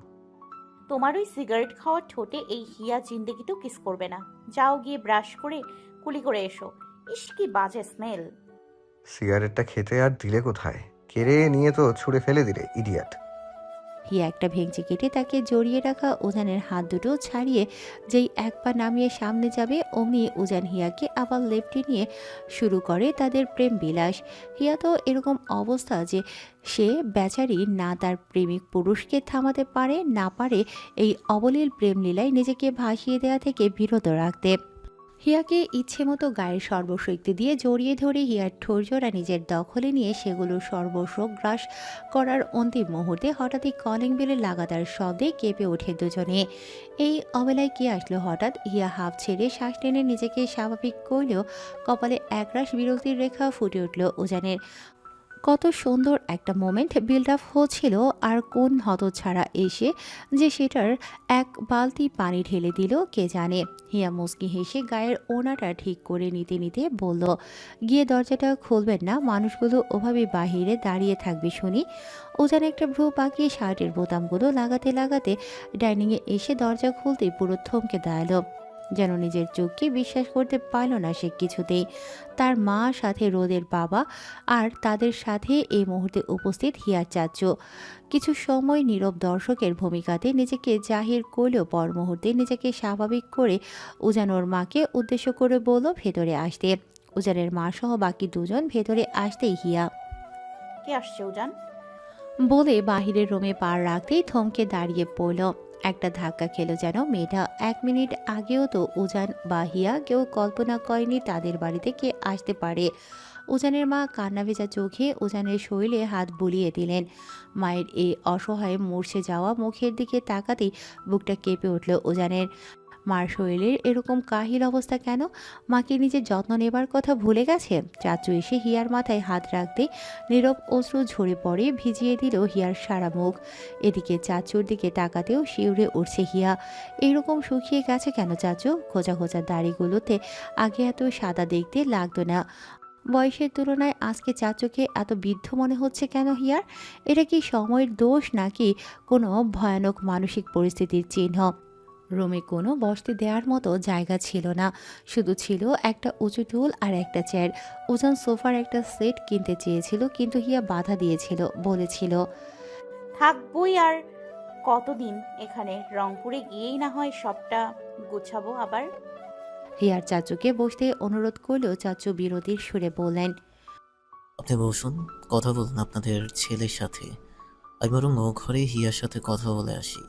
তোমার ওই সিগারেট খাওয়া ঠোঁটে এই হিয়া জিন্দেগিতেও কিস করবে না। যাও গিয়ে ব্রাশ করে কুলি করে এসো। ইস কি বাজে স্মেল। সিগারেটটা খেতে আর দিলে কোথায়? কেড়ে নিয়ে তো ছুঁড়ে ফেলে দিলে, ইডিয়াট। হিয়া একটা ভেঙচি কেটে তাকে জড়িয়ে রাখা উজানের হাত দুটো ছাড়িয়ে যেই এক পা নামিয়ে সামনে যাবে, অমনি উজান হিয়াকে আবার লেপটে নিয়ে শুরু করে তাদের প্রেম বিলাস। হিয়া তো এরকম অবস্থা যে সে বেচারি না তার প্রেমিক পুরুষকে থামাতে পারে, না পারে এই অবলীল প্রেম লীলায় নিজেকে ভাসিয়ে দেওয়া থেকে বিরত রাখতে। হিয়াকে ইচ্ছে মতো গায়ের সর্বশক্তি দিয়ে জড়িয়ে ধরে হিয়ার ঠোরজোড়া নিজের দখলে নিয়ে সেগুলো সর্বস্ব গ্রাস করার অন্তিম মুহূর্তে হঠাৎই কলিং বেলের লাগাতার শব্দে কেঁপে ওঠে দুজনে। এই অবেলায় কে আসলো হঠাৎ? হিয়া হাফ ছেড়ে শ্বাস টেনে নিজেকে স্বাভাবিক করলেও কপালে একরাশ বিরক্তির রেখা ফুটে উঠল উজানের। কত সুন্দর একটা মোমেন্ট বিল্ড আপ হচ্ছিল, আর কোন হতছাড়া এসে যে সেটার এক বালতি পানি ঢেলে দিল কে জানে। হিয়া মুচকি হেসে গায়ের ওনাটা ঠিক করে নিতে নিতে বলল, গিয়ে দরজাটা খুলবেন না? মানুষগুলো ওভাবে বাহিরে দাঁড়িয়ে থাকবে শুনি। ওজান একটা ভ্রু পাকিয়ে শার্টের বোতামগুলো লাগাতে লাগাতে ডাইনিংয়ে এসে দরজা খুলতে পুরো থমকে দাঁড়ালো। যেন নিজের চোখকে বিশ্বাস করতে পারল না সে কিছুতেই। তার মা, সাথে রোদের বাবা, আর তাদের সাথে এই মুহূর্তে উপস্থিত হিয়ার চাচু। কিছু সময় নীরব দর্শকের ভূমিকাতে নিজেকে জাহির করলেও পর মুহূর্তে নিজেকে স্বাভাবিক করে উজানোর মাকে উদ্দেশ্য করে বলল ভেতরে আসতে। উজানের মা সহ বাকি দুজন ভেতরে আসতেই হিয়া কে আসছে উজান? বলে বাহিরের রুমে পা রাখতেই থমকে দাঁড়িয়ে পড়ল। একটা ধাক্কা খেলো যেন মেয়েটা। 1 মিনিট আগেও তো উজান বা হিয়া কেউ কল্পনা করেনি তাদের বাড়িতে কে আসতে পারে। উজানের মা কান্না ভেজা চোখে উজানের শরীরে হাত বুলিয়ে দিলেন। মায়ের এই অসহায় মূর্ছে যাওয়া মুখের দিকে তাকাতেই বুকটা কেঁপে উঠল উজানের। মার শরীরের এরকম কাহিল অবস্থা কেন? মাকে নিজের যত্ন নেবার কথা ভুলে গেছে? চাচু এসে হিয়ার মাথায় হাত রাখতে নীরব অশ্রু ঝরে পড়ে, ভিজিয়ে দিল হিয়ার সারা মুখ। এদিকে চাচুর দিকে তাকাতেও শিউরে উঠছে হিয়া। এরকম শুকিয়ে গেছে কেন চাচু? খোঁচা খোঁচা দাড়িগুলোতে আগে এত সাদা দেখতে লাগতো না। বয়সের তুলনায় আজকে চাচুকে এত বৃদ্ধ মনে হচ্ছে কেন হিয়ার? এটা কি সময়ের দোষ নাকি কোনো ভয়ানক মানসিক পরিস্থিতির চিহ্ন? রুমে কোনো বসতে দেওয়ার মতো জায়গা ছিল না, শুধু ছিল একটা উঁচু টুল আর একটা চেয়ার। উজান সোফার একটা সেট কিনতে চেয়েছিল, কিন্তু হিয়া বাধা দিয়েছিল, বলেছিল, থাকবই আর কতদিন এখানে? রংপুরে গিয়েই না হয় সবটা গোছাবো আবার। হিয়ার চাচুকে বসতে অনুরোধ করলেও চাচু বিরতির সুরে বললেন, আপনি বসুন, কথা বলুন আপনাদের ছেলের সাথে। আমি বরং ও ঘরে হিয়ার সাথে কথা বলে আসি।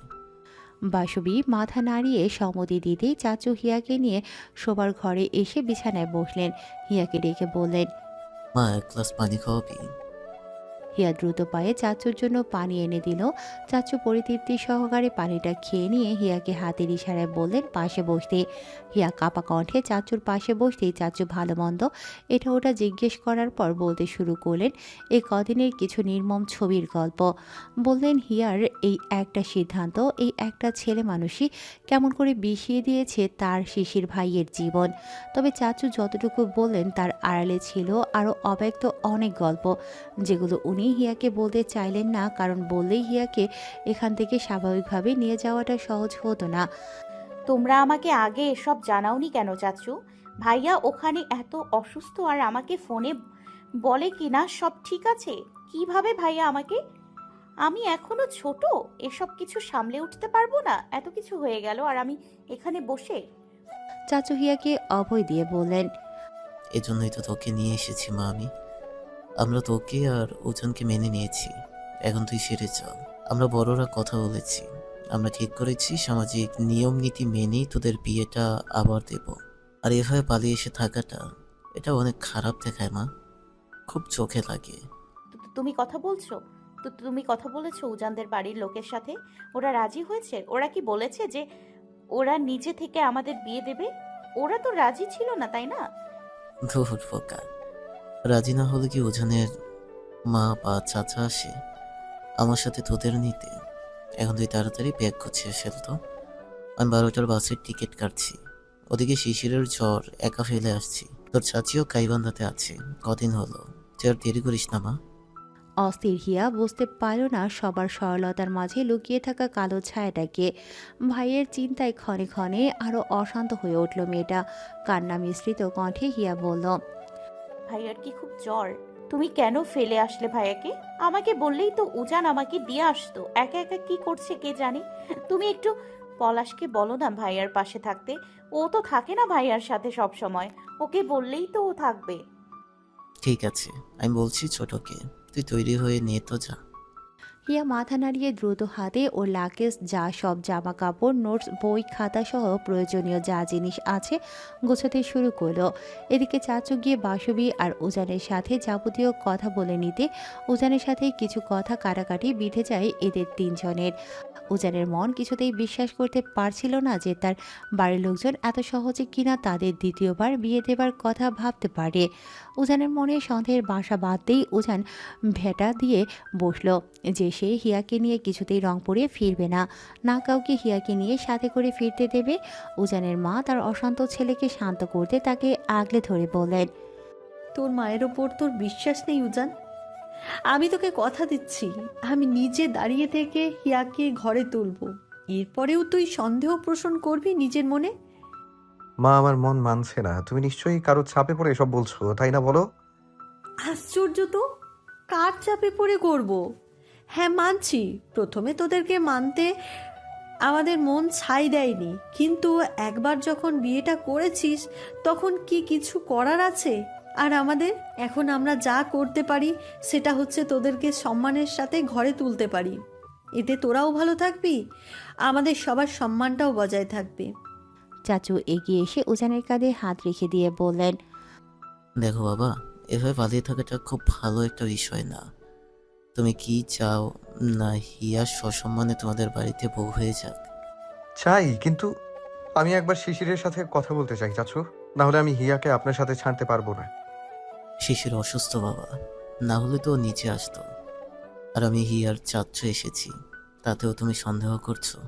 বাসবী মাথা নাড়িয়ে সম্মতি দিতেই চাচু হিয়াকে নিয়ে শোবার ঘরে এসে বিছানায় বসলেন। হিয়াকে ডেকে বললেন। মা, এক গ্লাস পানি খাওয়াবি? হিয়া দ্রুত পায়ে চাচুর জন্য পানি এনে দিল। চাচু পরিতৃপ্তি সহকারে পানিটা খেয়ে নিয়ে হিয়াকে হাতের ইশারায় বললেন পাশে বসতে। হিয়া কাপা কণ্ঠে চাচুর পাশে বসতেই চাচু ভালো মন্দ এটা ওটা জিজ্ঞেস করার পর বলতে শুরু করলেন এই কদিনের কিছু নির্মম ছবির গল্প। বললেন হিয়ার এই একটা সিদ্ধান্ত, এই একটা ছেলে মানুষই কেমন করে বিষিয়ে দিয়েছে তার শিশির ভাইয়ের জীবন। তবে চাচু যতটুকু বললেন তার আড়ালে ছিল আরও অব্যক্ত অনেক গল্প, যেগুলো উনি হিয়াকে বলতে চাইলেন না, কারণ বললেই হিয়াকে এখান থেকে স্বাভাবিকভাবে নিয়ে যাওয়াটা সহজ হতো না। তোমরা আমাকে আগে এসব জানাওনি কেন চাচু? ভাইয়া ওখানে এত অসুস্থ আর আমাকে ফোনে বলে কিনা সব ঠিক আছে। কিভাবে ভাইয়া আমাকে? আমি এখনো ছোট, এসব কিছু সামলে উঠতে পারবো না। এত কিছু হয়ে গেল আর আমি এখানে বসে। চাচু হিয়াকে অভয় দিয়ে বললেন, এজন্যই তো তোকে নিয়ে এসেছি মা। আমরা তোকে আর ওজনকে মেনে নিয়েছি, এখন তুই সেরে চল। আমরা বড়রা কথা বলেছি, আমরা ঠিক করেছি সামাজিক নিয়ম নীতি মেনেই তোদের বিয়েটা আবার দেব। আর এভাবে পালিয়ে এসে থাকাটা, এটা অনেক খারাপ দেখায় মা, খুব চোখে লাগে। তুমি কথা বলছো? তুমি কথা বলেছো উজানদের বাড়ির লোকের সাথে? ওরা রাজি হয়েছে? ওরা কি বলেছে যে ওরা নিজে থেকে আমাদের বিয়ে দেবে? ওরা তো রাজি ছিল না, তাই না? ধুর বোকা, রাজি না হলে কি ওজনের মা বা চাচা আসে আমার সাথে তোদের নিতে? এখন তুই তাড়াতাড়ি ব্যাগ গুছিয়ে ফেলতো। আমি 12টার বাসের টিকিট কাটছি। ওদিকে শিশিরের জ্বর, একা ফেলে আসছি। তোর চাচিও গাইবান্ধাতে আছে, কদিন হলো। তুই আর দেরি করিস না মা। অস্থির হিয়া বুঝতে পারল না সবার সরলতার মাঝে লুকিয়ে থাকা কালো ছায়াটাকে। ভাইয়ের চিন্তায় ক্ষণে ক্ষণে আরো অশান্ত হয়ে উঠল মেয়েটা। কান্না মিশ্রিত কণ্ঠে হিয়া বলল, ভাইয়ার কি খুব জ্বর? তুমি কেন ফেলে আসলে ভাইয়াকে? আমাকে বললেই তো উজান আমাকে দিয়ে আসতো। একা একা কি করছে কে জানে। তুমি একটু পলাশকে বলো না ভাইয়ার পাশে থাকতে। ও তো থাকে না ভাইয়ার সাথে সব সময়। ওকে বললেই তো ও থাকবে। ঠিক আছে, আমি বলছি ছোটকে, তুই তৈরি হয়ে নিয়ে তো যা। হিয়া মাথা নাড়িয়ে দ্রুত হাতে ও লাগেজ যা সব জামা কাপড়, নোটস, বই, খাতা সহ প্রয়োজনীয় যা জিনিস আছে গোছাতে শুরু করলো। এদিকে চাচু গিয়ে বাসবী আর উজানের সাথে যাবতীয় কথা বলে নিতে উজানের সাথে কিছু কথা কাটাকাটি বিঁধে যায় এদের তিনজনের। উজানের মন কিছুতেই বিশ্বাস করতে পারছিল না যে তার বাড়ির লোকজন এত সহজে কিনা তাদের দ্বিতীয়বার বিয়ে দেবার কথা ভাবতে পারে। উজানের মনে সন্দেহের বাসা বাঁধতেই উজান ভেটা দিয়ে বসল যে সে হিয়াকে নিয়ে কিছুতেই রংপুরে ফিরবে না, না কাউকে হিয়াকে নিয়ে সাথে করে ফিরতে দেবে। উজানের মা তার অশান্ত ছেলেকে শান্ত করতে তাকে আগলে ধরে বললেন, তোর মায়ের ওপর তোর বিশ্বাস নেই উজান? আমি তোকে কথা দিচ্ছি, আমি নিজে দাঁড়িয়ে থেকে হিয়াকে ঘরে তুলবো। এরপরেও তুই সন্দেহ পোষণ করবি নিজের মনে? মা, আমার মন মানছে না। তুমি নিশ্চয়ই কারো চাপে পড়ে এসব বলছো, তাই না? বলো। আশ্চর্য তো, কার চাপে পড়ে করব? হ্যাঁ মানছি, প্রথমে তোদেরকে মানতে আমাদের মন ছাই দেয়নি, কিন্তু একবার যখন বিয়েটা করেছিস তখন কি কিছু করার আছে আর আমাদের? এখন আমরা যা করতে পারি সেটা হচ্ছে তোদেরকে সম্মানের সাথে ঘরে তুলতে পারি। এতে তোরাও ভালো থাকবি, আমাদের সবার সম্মানটাও বজায় থাকবে। চাচু এগিয়ে এসে উজানের কাঁধে হাত রেখে দিয়ে বললেন, দেখো বাবা, এভাবে পালিয়ে থাকাটা খুব ভালো একটা বিষয় না। তুমি কি চাও না হিয়া সসম্মানে তোমাদের বাড়িতে বউ হয়ে যাক? চাই, কিন্তু আমি একবার শিশিরের সাথে কথা বলতে চাই চাচু। না হলে আমি হিয়াকে আপনার সাথে ছাড়তে পারবো না। শিশির অসুস্থ বাবা, না হলে তো ও নিচে আসতো। আর আমি হিয়ার চাচ্ছ এসেছি, তাতেও তুমি সন্দেহ করছো?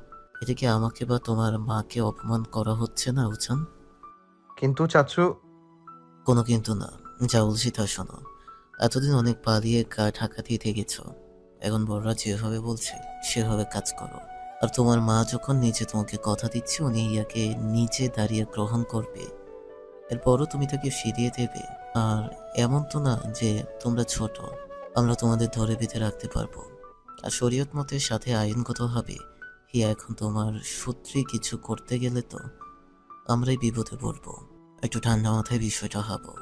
এটা কি আমাকে বা তোমার মাকে অপমান করা হচ্ছে না উজান? কিন্তু চাচু। কোনো কিন্তু না, যা বলছি তা শোনো। এতদিন অনেক পালিয়ে গা ঢাকা দিয়ে থেকেছ, এখন বড়রা যেভাবে বলছে সেভাবে কাজ করো। আর তোমার মা যখন নিজে তোমাকে কথা দিচ্ছে উনি হিয়াকে নিজে দাঁড়িয়ে গ্রহণ করবে, এরপরও তুমি তাকে ফিরিয়ে দেবে। আর এমন তো না যে তোমরা ছোট, আমরা তোমাদের ধরে বেঁধে রাখতে পারবো। আর শরীয়ত মতের সাথে আইনগতভাবে হিয়া এখন তোমার সত্যি কিছু করতে গেলে তো আমরাই বিপদে পড়বো। একটু ঠান্ডা মাথায় বিষয়টা ভাবো।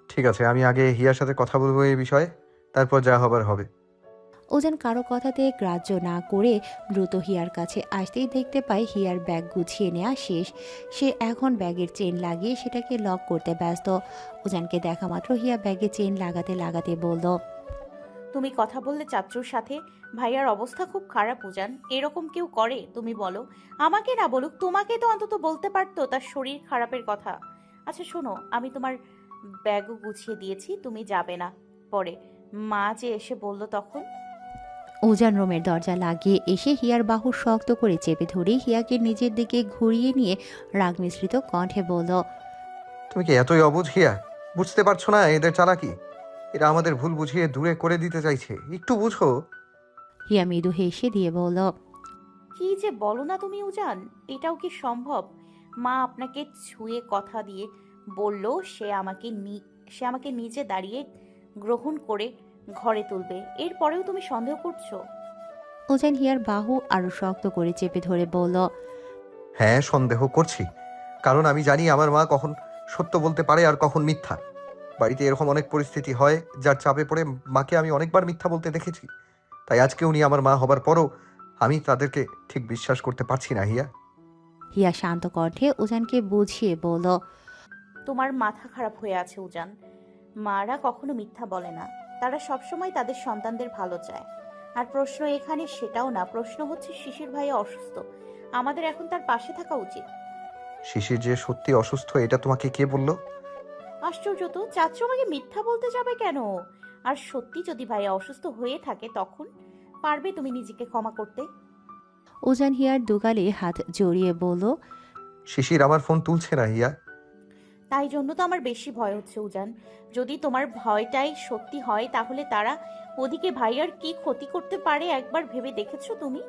ঠিক আছে, আমি আগে হিয়ার সাথে কথা বলবো এই বিষয়ে, তারপর যা হবার হবে। উজান কারো কথাতে গ্রাহ্য না করে দ্রুত হিয়ার কাছে আসতেই দেখতে পায় হিয়ার ব্যাগ গুছিয়ে নেওয়া শেষ। সে এখন ব্যাগের চেন লাগিয়ে সেটাকে লক করতে ব্যস্ত। উজানকে দেখা মাত্র হিয়া ব্যাগে চেন লাগাতে লাগাতে বলল, তুমি কথা বললে চাচ্চুর সাথে? ভাইয়ার অবস্থা খুব খারাপ উজান। এরকম কেউ করে তুমি বলো? আমাকে না বলুক, তোমাকে তো অন্তত বলতে পারতো তার শরীর খারাপের কথা। আচ্ছা শোনো, আমি তোমার ব্যাগও গুছিয়ে দিয়েছি, তুমি যাবে না পরে। মা যে এসে বললো তখন। উজান রুমের দরজা লাগিয়ে এসে হিয়ার বাহু শক্ত করে চেপে ধরে হিয়াকে নিজের দিকে ঘুরিয়ে নিয়ে রাগ মিশ্রিত কণ্ঠে বলল, তুমি কি এতই অবুঝ হিয়া? বুঝতে পারছো না এদের চালাকি? এরা আমাদের ভুল বুঝিয়ে দূরে করে দিতে চাইছে, একটু বুঝো। হিয়া মৃদু হেসে দিয়ে বলল, কি যে বলো না তুমি উজান, এটাও কি সম্ভব? মা আপনাকে ছুঁয়ে কথা দিয়ে বলল সে আমাকে নিজে দাঁড়িয়ে গ্রহণ করে ঘরে তুলবে, এরপরেও তুমি সন্দেহ করছো? উজান হিয়ার বাহু আরো শক্ত করে চেপে ধরে বলল, হ্যাঁ, সন্দেহ করছি, কারণ আমি জানি আমার মা কখন সত্য বলতে পারে আর কখন মিথ্যা। বাড়িতে এরকম অনেক পরিস্থিতি হয় যার চাপে পড়ে মাকে আমি অনেকবার মিথ্যা বলতে দেখেছি। তাই আজকে উনি আমার মা হবার পরও আমি তাদেরকে ঠিক বিশ্বাস করতে পারছি না হিয়া। হিয়া শান্ত কণ্ঠে উজানকে বুঝিয়ে বলল, তোমার মাথা খারাপ হয়ে আছে উজান। মারা কখনো মিথ্যা বলে না, তারা সবসময় তাদের সন্তানদের ভালো চায়। আর প্রশ্ন এখানে সেটাও না, প্রশ্ন হচ্ছে শিশির ভাই অসুস্থ, আমাদের এখন তার পাশে থাকা উচিত। শিশির যে সত্যি অসুস্থ এটা তোমাকে কে বলল? আশ্চর্য তো, চাচ্চু আমাকে মিথ্যা বলতে যাবে কেন? আর সত্যি যদি ভাইয়া অসুস্থ হয়ে থাকে তখন পারবে তুমি নিজেকে ক্ষমা করতে? উজান হিয়ার দুগালে হাত জড়িয়ে বলল, শিশির আমার ফোন তুলছে না হিয়া। তাই জন্য তো আমার বেশি ভয় হচ্ছে উজান। যদি তোমার ভয়টাই সত্যি হয় তাহলে তারা ওদিকে ভাইয়ার কি ক্ষতি করতে পারে একবার ভেবে দেখেছো তুমি?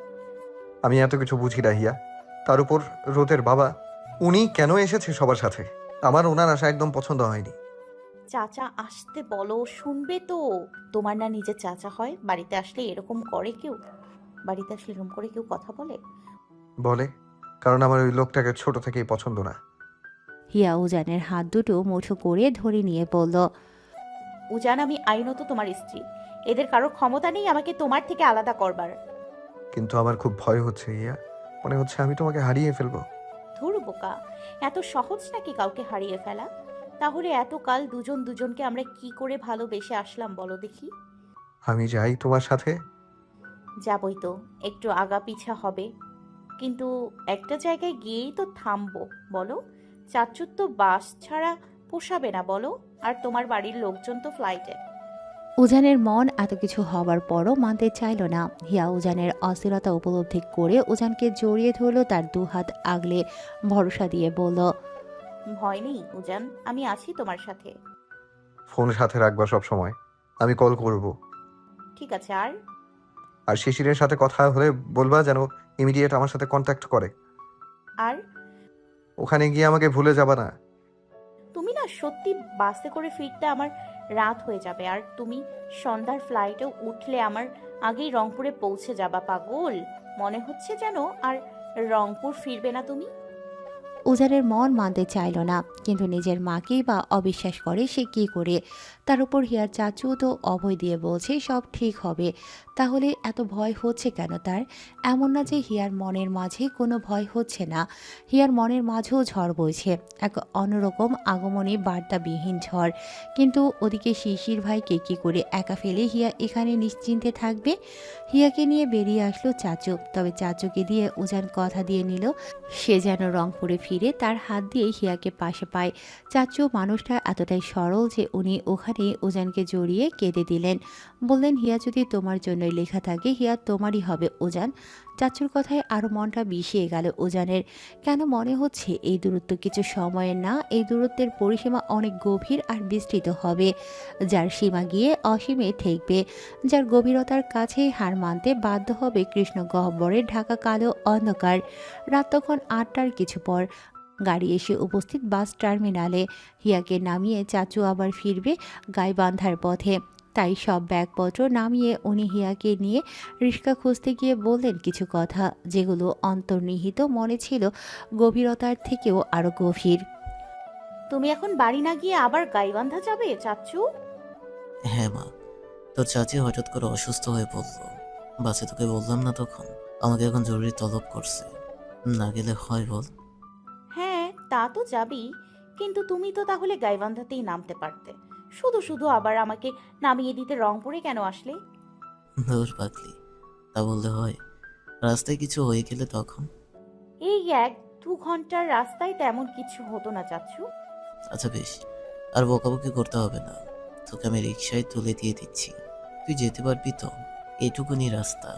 আমি এত কিছু বুঝি না হিয়া। তার উপর রোদের বাবা, উনি কেন এসেছে সবার সাথে? আমার ওনার আশা একদম পছন্দ হয়নি। চাচা আসতে বলো, শুনবে তো। তোমার না নিজের চাচা হয়? বাড়িতে আসলে এরকম করে কেউ? বাড়িতে আসলে এরকম করে কেউ কথা বলে? বলে, কারণ আমার ওই লোকটাকে ছোট থেকেই পছন্দ না। হিয়া উজানের হাত দুটো মুঠো করে ধরে নিয়ে বলল, উজান, আমি আইনত তোমার স্ত্রী, এদের কারো ক্ষমতা নেই আমাকে তোমার থেকে আলাদা করবার। কিন্তু আমার খুব ভয় হচ্ছে হিয়া, মনে হচ্ছে আমি তোমাকে হারিয়ে ফেলবো। ধুর বোকা, এত সহজ নাকি কাউকে হারিয়ে ফেলা? তাহলে এতকাল দুজন দুজনকে আমরা কি করে ভালোবেসে আসলাম বলো দেখি? আমি যাই তোমার সাথে। যাবই তো, একটু আগা পিছা হবে, কিন্তু একটা জায়গায় গিয়েই তো থামবো বলো? চাচ্চুর তো বাস ছাড়া পোষাবে না বলো, আর তোমার বাড়ির লোকজন তো ফ্লাইটে। উজানের মন এত কিছু হবার পরও মানতে চাইল না। হিয়া উজানের অস্থিরতা উপলব্ধি করে উজানকে জড়িয়ে ধরল, তার দুহাত আগলে ভরসা দিয়ে বলল, ভয় নেই উজান, আমি আছি তোমার সাথে। ফোন সাথে রাখবা সব সময়, আমি কল করব। ঠিক আছে। আর শিশিরের সাথে কথা হলে বলবা যেন ইমিডিয়েট আমার সাথে কন্ট্যাক্ট করে। আর ওখানে গিয়ে আমাকে ভুলে যাবা না। তুমি না সত্যি বাসে করে ফিরতে আমার রাত হয়ে যাবে, আর তুমি সন্ধ্যার ফ্লাইটে উঠলে আমার আগেই রংপুরে পৌঁছে যাবা পাগল। মনে হচ্ছে যেন আর রংপুর ফিরবে না তুমি। উজানের মন মানতে চাইল না, কিন্তু নিজের মাকেই বা অবিশ্বাস করে সে কি করে? তার উপর হিয়ার চাচু তো অভয় দিয়ে বলছে সব ঠিক হবে, তাহলে এত ভয় হচ্ছে কেন তার? এমন না যে হিয়ার মনের মাঝে কোনো ভয় হচ্ছে না, হিয়ার মনের মাঝেও ঝড় বইছে, এক অন্যরকম আগমনী বার্তাবিহীন ঝড়। কিন্তু ওদিকে শিশির ভাইকে কি করে একা ফেলে হিয়া এখানে নিশ্চিন্তে থাকবে? হিয়াকে নিয়ে বেরিয়ে আসলো চাচু, তবে চাচুকে দিয়ে উজান কথা দিয়ে নিল সে যেন রংপুরে ফিরে তার হাত দিয়ে হিয়াকে পাশে পায়। চাচু মানুষটা এতটাই সরল যে উনি ওখানে উজানকে জড়িয়ে কেঁদে দিলেন, বললেন, হিয়া যদি তোমার জন্যই লেখা থাকে হিয়া তোমারই হবে উজান। চাচুর কথায় আরও মনটা বিষিয়ে গেল উজানের। কেন মনে হচ্ছে এই দূরত্ব কিছু সময়ের না, এই দূরত্বের পরিসীমা অনেক গভীর আর বিস্তৃত হবে, যার সীমা গিয়ে অসীমে ঠেকবে, যার গভীরতার কাছে হার মানতে বাধ্য হবে কৃষ্ণ গহ্বরের ঢাকা কালো অন্ধকার। রাত তখন 8টার কিছু পর। গাড়ি এসে উপস্থিত বাস টার্মিনালে। হিয়াকে নামিয়ে চাচু আবার ফিরবে গাইবান্ধার পথে। তাই সব ব্যাগপত্র নামিয়ে উনি হিয়াকে নিয়ে রিস্কা খুঁজতে গিয়ে বললেন কিছু কথা, যেগুলো অন্তর্নিহিত মনে ছিল গভীরতার থেকেও আরো গভীর। তুমি এখন বাড়ি না গিয়ে আবার গাইবান্ধা যাবে চাচ্চু? হ্যাঁ মা, তোর চাচি হঠাৎ করে অসুস্থ হয়ে পড়লো। বাসে তোকে বললাম না তখন? আমাকে এখন জরুরি তলব করছে, না গেলে হয় বল? হ্যাঁ তা তো যাবেই, কিন্তু তুমি তো তাহলে গাইবান্ধাতেই নামতে পারতে। শুধু শুধু আবার আমাকে নামিয়ে দিতে রংপুরে কেন আসলে? দূর পাগলি, তা বললে হয়? রাস্তায় কিছু হয়ে গেলে তখন? এই 1-2 ঘন্টার রাস্তায় তেমন কিছু হতো না চাচ্চু। আচ্ছা বেশ, আর বকাবকি করতে হবে না। তোকে আমি রিক্সায় তুলে দিয়ে দিচ্ছি, তুই যেতে পারবি তো? এটুকুনি রাস্তা।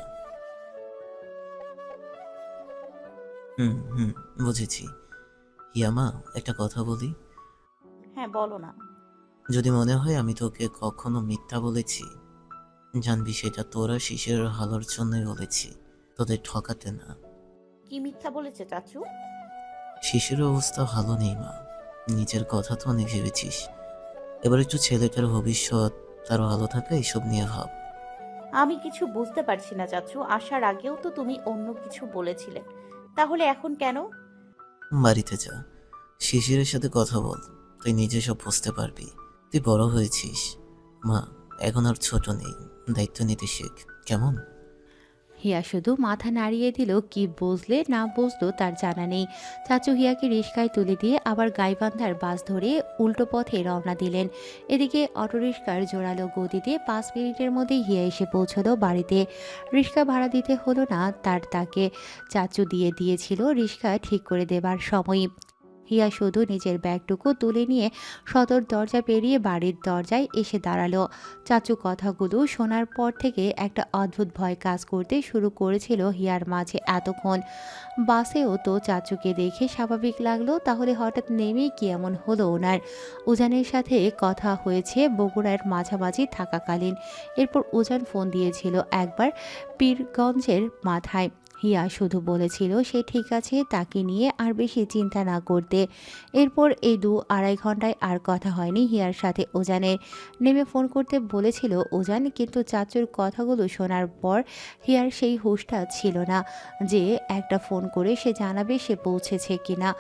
হুম হুম, বুঝেছি। ইয়ামা, একটা কথা বলি? হ্যাঁ বলো না। যদি মনে হয় আমি তোকে কখনো মিথ্যা বলেছি, জানবি সেটা তোরা শিশিরের ভালোর জন্যই বলেছি, তোদের ঠকাতে না। কি মিথ্যা বলেছে চাচু? শিশিরের অবস্থা ভালো নেই মা, নিজের কথা তো অনেক ভেবেছিস। এবার একটু ছেলেটার ভবিষ্যৎ, তার ভালো থাকা এসব নিয়ে ভাব। আমি কিছু বুঝতে পারছি না চাচু, আসার আগেও তো তুমি অন্য কিছু বলেছিলে, তাহলে এখন কেন? বাড়িতে যা, শিশিরের সাথে কথা বল, তুই নিজে সব বুঝতে পারবি। তুই বড় হয়েছিস মা, এখন আর ছোট নেই, দায়িত্ব নিতে শেখ, কেমন? হিয়া শুধু মাথা নাড়িয়ে দিল, কি বুঝলে না বুঝলো তার জানা নেই। চাচু হিয়াকে রিস্কায় তুলে দিয়ে আবার গাইবান্ধার বাস ধরে উল্টো পথে রওনা দিলেন। এদিকে অটোরিস্কার জোরালো গতিতে 5 মিনিটের মধ্যে হিয়া এসে পৌঁছলো বাড়িতে। রিস্কা ভাড়া দিতে হলো না তাকে চাচু দিয়ে দিয়েছিল রিস্কা ঠিক করে দেবার সময়। হিয়া শুধু নিজের ব্যাগটুকু তুলে নিয়ে সদর দরজা পেরিয়ে বাড়ির দরজায় এসে দাঁড়ালো। চাচু কথাগুলো শোনার পর থেকে একটা অদ্ভুত ভয় কাজ করতে শুরু করেছিল হিয়ার মাঝে। এতক্ষণ বাসেও তো চাচুকে দেখে স্বাভাবিক লাগলো, তাহলে হঠাৎ নেমেই কি এমন হলো ওনার? উজানের সাথে কথা হয়েছে বগুড়ার মাঝামাঝি থাকাকালীন। এরপর উজান ফোন দিয়েছিল একবার পীরগঞ্জের মাথায়। হিয়া শুধু বলেছিল সে ঠিক আছে, তাকে নিয়ে আর বেশি চিন্তা না করতে। এরপর এই 2-2.5 ঘন্টায় আর কথা হয়নি হিয়ার সাথে উজানের। নেমে ফোন করতে বলেছিল উজান, কিন্তু চাচুর কথাগুলো শোনার পর হিয়ার সেই হুঁশটা ছিল না যে একটা ফোন করে সে জানাবে সে পৌঁছেছে কিনা।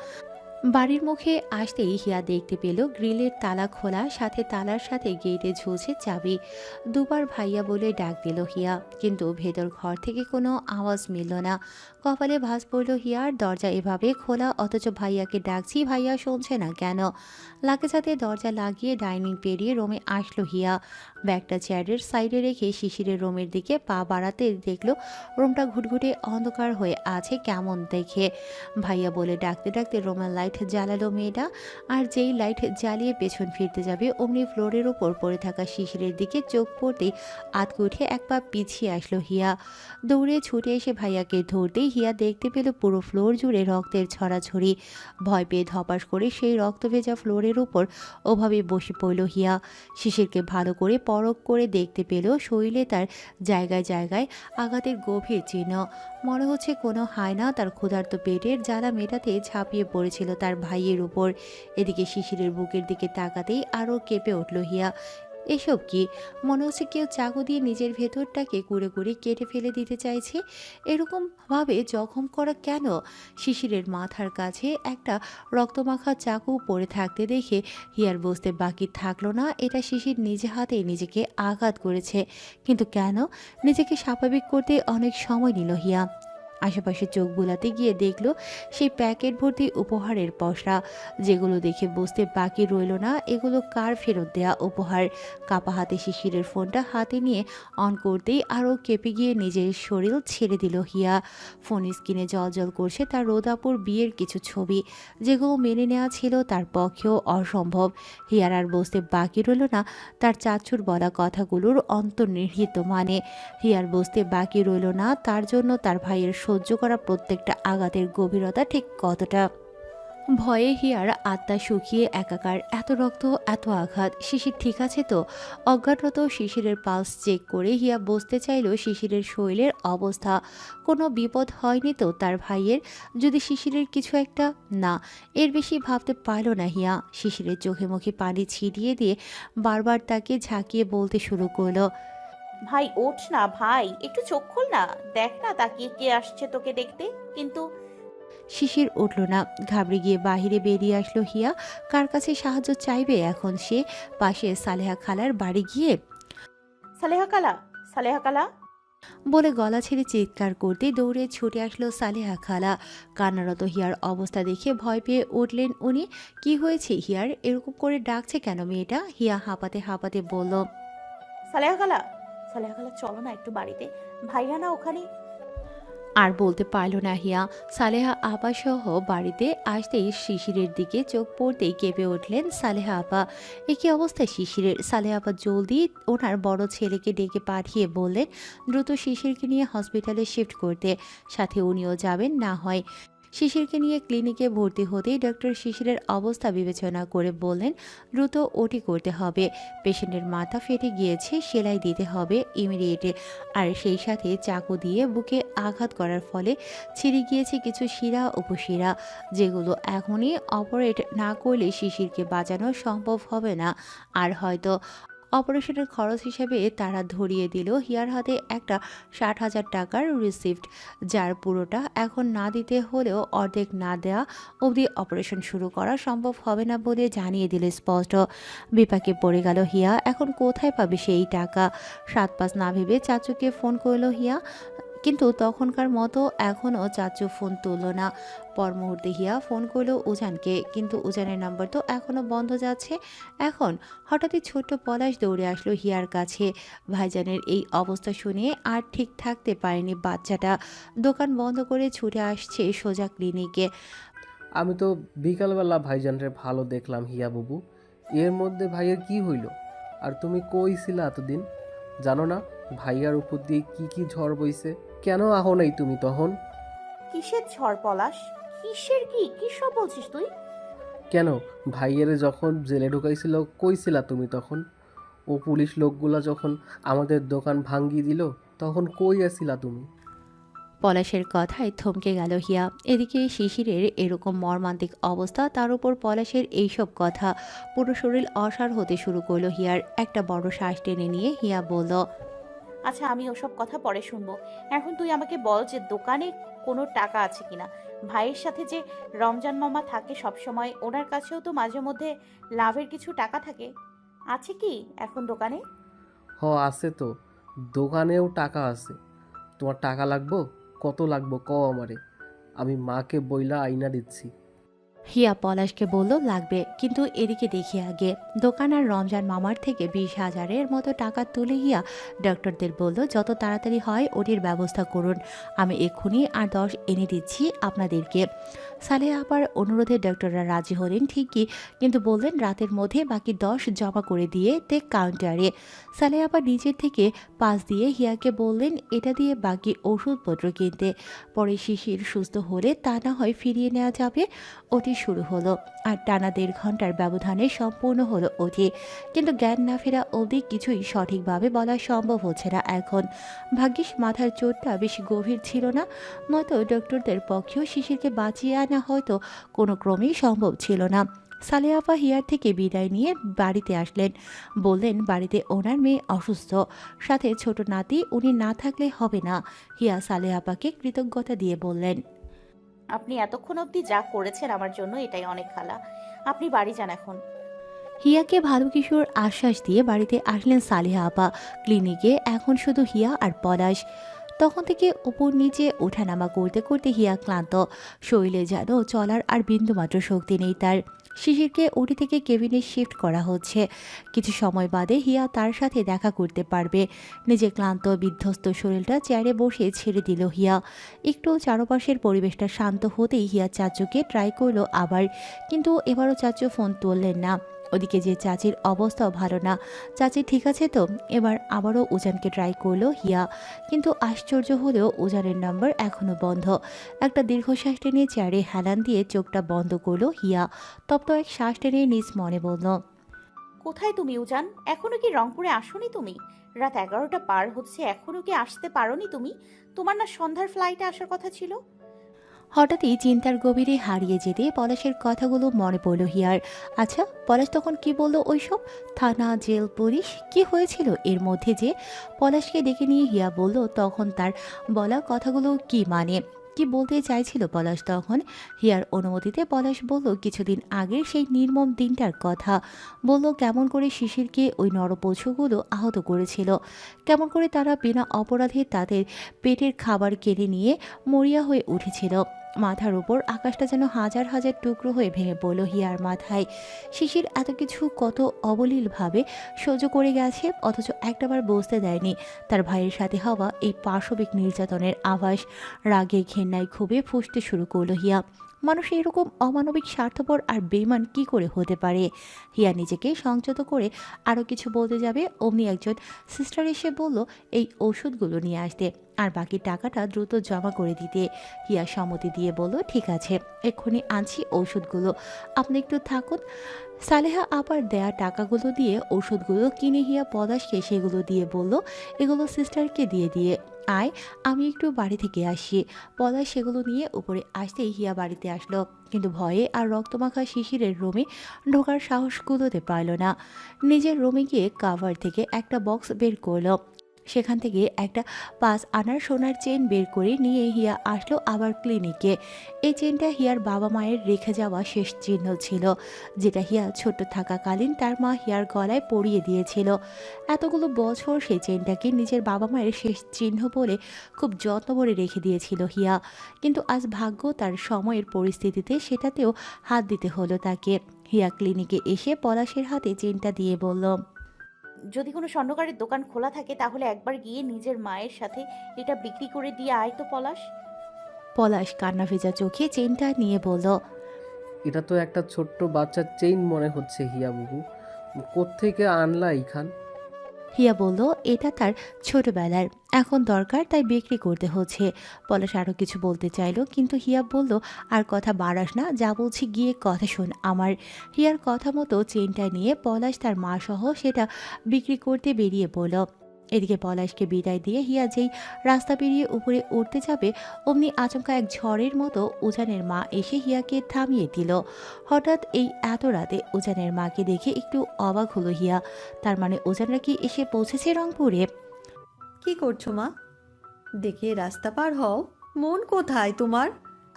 বাড়ির মুখে আসতেই হিয়া দেখতে পেল গ্রিলের তালা খোলা, সাথে তালার সাথে গেটে ঝুলছে চাবি। দুবার ভাইয়া বলে ডাক দিল হিয়া, কিন্তু ভেতর ঘর থেকে কোনো আওয়াজ মিলল না। কপালে ভাঁজ পড়ল হিয়ার, দরজা এভাবে খোলা অথচ ভাইয়াকে ডাকছি, ভাইয়া শুনছে না কেন? লাগেজ হাতে দরজা লাগিয়ে ডাইনিং পেরিয়ে রুমে আসলো হিয়া। ব্যাগটা চেয়ারের সাইডে রেখে শিশিরের রুমের দিকে পা বাড়াতে দেখলো রুমটা ঘুটঘুটে অন্ধকার হয়ে আছে কেমন দেখে। ভাইয়া বলে ডাকতে ডাকতে রুমের লাইট জ্বালালো মেয়েটা, আর যেই লাইট জ্বালিয়ে পেছন ফিরতে যাবে অমনি ফ্লোরের ওপর পড়ে থাকা শিশিরের দিকে চোখ পড়তেই আতকে উঠে এক পা পিছিয়ে আসলো হিয়া। দৌড়ে ছুটে এসে ভাইয়াকে ধরতেই হিয়া দেখতে পেল পুরো ফ্লোর জুড়ে রক্তের ছড়াছড়ি। ভয় পেয়ে ধপাস করে সেই রক্ত ভেজা ফ্লোরের উপর ওভাবে বসে পড়ল হিয়া। শিশিরকে ভালো করে পরখ করে দেখতে পেল শরীরে তার জায়গায় জায়গায় আঘাতের গভীর চিহ্ন। মনে হচ্ছে কোনো হায়না তার ক্ষুধার্ত পেটের জ্বালা মেটাতে ঝাঁপিয়ে পড়েছিল তার ভাইয়ের উপর। এদিকে শিশিরের বুকের দিকে তাকাতেই আরও কেঁপে উঠল হিয়া। এসব কি? মনে হচ্ছে কেউ চাকু দিয়ে নিজের ভেতরটাকে কুড়ে কুড়ে কেটে ফেলে দিতে চাইছে। এরকম ভাবে জখম করা কেন? শিশিরের মাথার কাছে একটা রক্তমাখা চাকু পড়ে থাকতে দেখে হিয়ার বুঝতে বাকি থাকলো না এটা শিশির নিজে হাতে নিজেকে আঘাত করেছে। কিন্তু কেন? নিজেকে স্বাভাবিক করতে অনেক সময় নিল হিয়া। আশেপাশে চোখ বুলাতে গিয়ে দেখলো সেই প্যাকেট ভর্তি উপহারের পসরা, যেগুলো দেখে বুঝতে বাকি রইল না এগুলো কার ফেরত দেয়া উপহার। কাপা হাতে শিশিরের ফোনটা হাতে নিয়ে অন করতেই আরও কেঁপে গিয়ে নিজের শরীর ছেড়ে দিল হিয়া। ফোন স্ক্রিনে জল করছে তার রোদাপুর বিয়ের কিছু ছবি, যেগুলো মেনে নেওয়া ছিল তার পক্ষেও অসম্ভব। হিয়ার আর বুঝতে বাকি রইল না তার চাচুর বলা কথাগুলোর অন্তর্নিহিত মানে। হিয়ার বুঝতে বাকি রইল না তার জন্য তার ভাইয়ের সহ্য করা প্রত্যেকটা আঘাতের গভীরতা ঠিক কতটা। ভয়ে হিয়ার আত্মা শুকিয়ে একাকার, এত রক্ত, এত আঘাত। শিশির ঠিক আছে তো? অজ্ঞানরত শিশিরের পালস চেক করে হিয়া বুঝতে চাইল শিশিরের শরীরের অবস্থা। কোনো বিপদ হয়নি তো তার ভাইয়ের? যদি শিশিরের কিছু একটা, না, এর বেশি ভাবতে পারল না হিয়া। শিশিরের চোখে মুখে পানি ছিটিয়ে দিয়ে বারবার তাকে ঝাঁকিয়ে বলতে শুরু করলো, ভাই ওঠ না ভাই, একটু চোখ খোল না, দেখ না তাকিয়ে কে আসছে তোকে দেখতে। কিন্তু শিশির উঠল না। ঘাবড়ে গিয়ে বাহিরে বেরিয়ে আসলো হিয়া। কার কাছে সাহায্য চাইবে এখন সে? পাশে সালেহা খালার বাড়ি গিয়ে সালেহা কালা, সালেহা কালা। বলে গলা ছেড়ে চিৎকার করতে দৌড়ে ছুটে আসলো সালেহা খালা। কান্নারত হিয়ার অবস্থা দেখে ভয় পেয়ে উঠলেন উনি। কি হয়েছে হিয়ার? এরকম করে ডাকছে কেন মেয়েটা? হিয়া হাঁপাতে হাঁপাতে বলল, সালেহা কালা, সালেহা কালা চলো না একটু বাড়িতে, ভাইয়া না ওখানে। আর বলতে পারল না হিয়া। সালেহা আপা সহ বাড়িতে আসতেই শিশিরের দিকে চোখ পড়তেই কেঁপে উঠলেন সালেহা আপা। একই অবস্থা শিশিরের। সালেহা আপা জলদি ওনার বড় ছেলেকে ডেকে পাঠিয়ে বললেন দ্রুত শিশিরকে নিয়ে হসপিটালে শিফট করতে, সাথে উনিও যাবেন না হয়। শিশিরকে নিয়ে ক্লিনিকে ভর্তি হতেই ডক্টর শিশিরের অবস্থা বিবেচনা করে বললেন দ্রুত ওটি করতে হবে। পেশেন্টের মাথা ফেটে গিয়েছে, সেলাই দিতে হবে ইমিডিয়েটে। আর সেই সাথে চাকু দিয়ে বুকে আঘাত করার ফলে ছিঁড়ে গিয়েছে কিছু শিরা উপশিরা, যেগুলো এখনই অপারেট না করলে শিশিরকে বাঁচানো সম্ভব হবে না। আর হয়তো অপারেশনের খরচ হিসেবে তারা ধরিয়ে দিল হিয়ার হাতে একটা 60,000 টাকার রিসিপ্ট, যার পুরোটা এখন না দিতে হলেও অর্ধেক না দেওয়া অবধি অপারেশন শুরু করা সম্ভব হবে না বলে জানিয়ে দিল স্পষ্ট। বিপাকে পড়ে গেল হিয়া। এখন কোথায় পাবে সেই টাকা? 7-5 না ভেবে চাচুকে ফোন করলো হিয়া, কিন্তু তখনকার মতো এখনও চাচু ফোন তুলল না। পর মুহূর্তে হিয়া ফোন করলো উজানকে, কিন্তু উজানের নাম্বার তো এখনও বন্ধ যাচ্ছে। এখন হঠাৎই ছোট্ট পলাশ দৌড়ে আসলো হিয়ার কাছে। ভাইজানের এই অবস্থা শুনে আর ঠিক থাকতে পারেনি বাচ্চাটা। দোকান বন্ধ করে ছুটে আসছে সোজা ক্লিনিকে। আমি তো বিকালবেলা ভাইজানরে ভালো দেখলাম হিয়া বাবু, এর মধ্যে ভাইয়ের কি হইল? আর তুমি কই ছিলা এতদিন? জানো না ভাইয়ার উপর দিয়ে কি কি ঝড় বইছে? কেন আহো নাই তুমি তখন? কিসের ঝড় পলাশ? কিসের কি সব বলছিস তুই? কেন ভাইয়েরে যখন জেলে ঢুকাইছিল কই ছিলা তুমি তখন? ও পুলিশ লোকগুলা যখন আমাদের দোকান ভাঙ্গি দিল তখন কই আছিলা তুমি? পলাশের কথায় থমকে গেল হিয়া। এদিকে শিশিরের এরকম মর্মান্তিক অবস্থা, তার উপর পলাশের এইসব কথা, পুরো শরীর অসাড় হতে শুরু করলো হিয়ার। একটা বড় শ্বাস টেনে নিয়ে হিয়া বলল, আচ্ছা আমি ওসব কথা পরে শুনবো, এখন তুই আমাকে বল যে দোকানে কোনো টাকা আছে কিনা। ভাইয়ের সাথে যে রমজান মামা থাকে সব সময়, ওনার কাছেও তো মাঝে মধ্যে লাভের কিছু টাকা থাকে, আছে কি এখন দোকানে? আছে তো, দোকানেও টাকা আছে। তোমার টাকা লাগবো? কত লাগবো কও আমারে, আমি মাকে বইলা আইনা দিচ্ছি। হিয়া পলাশকে বলল লাগবে, কিন্তু এদিকে দেখি আগে। দোকান আর রমজান মামার থেকে 20,000-এর মতো টাকা তুলে হিয়া ডক্টরদের বলল যত তাড়াতাড়ি হয় ওটির ব্যবস্থা করুন, আমি এক্ষুনি আর 10 এনে দিচ্ছি আপনাদেরকে। সালেহা আপার অনুরোধে ডক্টররা রাজি হলেন ঠিকই, কিন্তু বললেন রাতের মধ্যে বাকি 10 জমা করে দিয়ে টেক কাউন্টারে। সালেহা আপা নিজের থেকে 5 দিয়ে হিয়াকে বললেন এটা দিয়ে বাকি ওষুধপত্র কিনতে, পরে শিশির সুস্থ হলে তা না হয় ফিরিয়ে নেওয়া যাবে। ওটি শুরু হলো আর টানা 1.5 ঘন্টার ব্যবধানে সম্পূর্ণ হলো ওটি। কিন্তু জ্ঞান না ফেরা অবধি কিছুই সঠিকভাবে বলা সম্ভব হচ্ছে না এখন। ভাগ্যিস মাথার চোটটা বেশি গভীর ছিল না, নয়তো ডক্টরদের পক্ষেও শিশিরকে বাঁচিয়ে আনা হয়তো কোনো ক্রমেই সম্ভব ছিল না। সালেহা আপা হিয়ার থেকে বিদায় নিয়ে বাড়িতে আসলেন। বললেন বাড়িতে ওনার মেয়ে অসুস্থ, সাথে ছোট নাতি, উনি না থাকলে হবে না। হিয়া সালেহা আপাকে কৃতজ্ঞতা দিয়ে বললেন, আপনি এতক্ষণ অবধি যা করেছেন আমার জন্য এটাই অনেক খালা, আপনি বাড়ি যান এখন। হিয়াকে ভালো কিছুর আশ্বাস দিয়ে বাড়িতে আসলেন সালেহা আপা। ক্লিনিকে এখন শুধু হিয়া আর পলাশ। তখন থেকে উপর নিচে ওঠানামা করতে করতে হিয়া ক্লান্ত, শরীরে যেন চলার আর বিন্দুমাত্র শক্তি নেই তার। শিশিরকে ওটি থেকে কেবিনে শিফট করা হচ্ছে। কিছু সময় বাদে হিয়া তার সাথে দেখা করতে পারবে। নিজের ক্লান্ত বিধ্বস্ত শরীরটা চেয়ারে বসে ছেড়ে দিল হিয়া। একটু চারপাশের পরিবেশটা শান্ত হতেই হিয়া চাচুকে ট্রাই করলো আবার, কিন্তু এবারও চাচু ফোন তুললেন না। ওদিকে যে চাচির অবস্থাও ভালো না। চাচি ঠিক আছে তো? এবার আবারও উজানকে ট্রাই করলো হিয়া, কিন্তু আশ্চর্য হলেও উজানের নাম্বার এখনো বন্ধ। একটা দীর্ঘশ্বাস টেনে চেয়ারে হেলান দিয়ে চোখটা বন্ধ করলো হিয়া। তপ্ত এক শ্বাস টেনে নিজ মনে বলল, কোথায় তুমি উজান? এখনো কি রংপুরে আসোনি তুমি? রাত 11টা পার হচ্ছে, এখনো কি আসতে পারোনি তুমি? তোমার না সন্ধ্যার ফ্লাইটে আসার কথা ছিল? হঠাৎই চিন্তার গভীরে হারিয়ে যেতে পলাশের কথাগুলো মনে পড়ল হিয়ার। আচ্ছা, পলাশ তখন কি বললো ওইসব? থানা, জেল, পুলিশ, কি হয়েছিল এর মধ্যে যে পলাশকে ডেকে নিয়ে হিয়া বলল তখন তার বলা কথাগুলো কি মানে? কি বলতে চাইছিল পলাশ তখন? হিয়ার অনুমতিতে পলাশ বলল কিছুদিন আগের সেই নির্মম দিনটার কথা। বলল কেমন করে শিশিরকে ওই নরপশুগুলো আহত করেছিল, কেমন করে তারা বিনা অপরাধে তাদের পেটের খাবার কেড়ে নিয়ে মরিয়া হয়ে উঠেছিল। মাথার উপর আকাশটা যেন হাজার হাজার টুকরো হয়ে ভেঙে পড়ল হিয়ার মাথায়। শিশির এত কিছু কত অবলীলভাবে সহ্য করে গেছে, অথচ একটাবার বুঝতে দেয়নি তার ভাইয়ের সাথে হওয়া এই পাশবিক নির্যাতনের আভাস। রাগে ঘেন্নায় ক্ষোভে ফুঁসতে শুরু করলো হিয়া। মানুষ এরকম অমানবিক, স্বার্থপর আর বেইমান কি করে হতে পারে? হিয়া নিজেকে সংযত করে আরও কিছু বলতে যাবে, অমনি একজন সিস্টার এসে বলল এই ওষুধগুলো নিয়ে আসতে আর বাকি টাকাটা দ্রুত জমা করে দিতে। হিয়া সম্মতি দিয়ে বলল ঠিক আছে, এক্ষুনি আনছি ওষুধগুলো, আপনি একটু থাকুন। সালেহা আবার দেয়া টাকাগুলো দিয়ে ওষুধগুলো কিনে হিয়া পলাশকে সেগুলো দিয়ে বলল এগুলো সিস্টারকে দিয়ে আয়, আমি একটু বাড়ি থেকে আসি। পলাশ সেগুলো নিয়ে উপরে আসতেই হিয়া বাড়িতে আসলো, কিন্তু ভয়ে আর রক্তমাখা শিশিরের রুমে ঢোকার সাহস কুলোতে পারল না। নিজের রুমে গিয়ে কাভার থেকে একটা বক্স বের করলো, সেখান থেকে একটা 5 আনার সোনার চেন বের করে নিয়ে হিয়া আসলো আবার ক্লিনিকে। এই চেনটা হিয়ার বাবা মায়ের রেখে যাওয়া শেষ চিহ্ন ছিল, যেটা হিয়া ছোট থাকাকালীন তার মা হিয়ার গলায় পরিয়ে দিয়েছিল। এতগুলো বছর সেই চেনটাকে নিজের বাবা মায়ের শেষ চিহ্ন বলে খুব যত্ন করে রেখে দিয়েছিল হিয়া, কিন্তু আজ ভাগ্য তার সময়ের পরিস্থিতিতে সেটাতেও হাত দিতে হলো তাকে। হিয়া ক্লিনিকে এসে পলাশের হাতে চেনটা দিয়ে বলল, যদি কোনো স্বর্ণকারের দোকান খোলা থাকে তাহলে একবার গিয়ে নিজের মায়ের সাথে এটা বিক্রি করে দিয়ে আয় তো পলাশ। পলাশ কান্না ভেজা চোখে চেনটা নিয়ে বলল, এটা তো একটা ছোট্ট বাচ্চার চেইন মনে হচ্ছে হিয়া বুবু, কোত্থেকে আনলা এইখান? হিয়া বলল এটা তার ছোটবেলার, এখন দরকার তাই বিক্রি করতে হচ্ছে। পলাশ আরও কিছু বলতে চাইলো, কিন্তু হিয়া বলল আর কথা বাড়াস না, যা বলছি গিয়ে কথা শোন আমার। হিয়ার কথা মতো চেনটা নিয়ে পলাশ তার মা সহ সেটা বিক্রি করতে বেরিয়ে পড়ল। এদিকে পলাশকে বিদায় দিয়ে হিয়া যেই রাস্তা পেরিয়ে উপরে উঠতে যাবে, অমনি আচমকা এক ঝড়ের মতো উজানের মা এসে হিয়াকে থামিয়ে দিল। হঠাৎ এই এত রাতে উজানের মাকে দেখে একটু অবাক হলো হিয়া। তার মানে উজানরা কি এসে পৌঁছেছে রংপুরে? কি করছো মা? দেখে রাস্তা পার হও। মন কোথায় তোমার?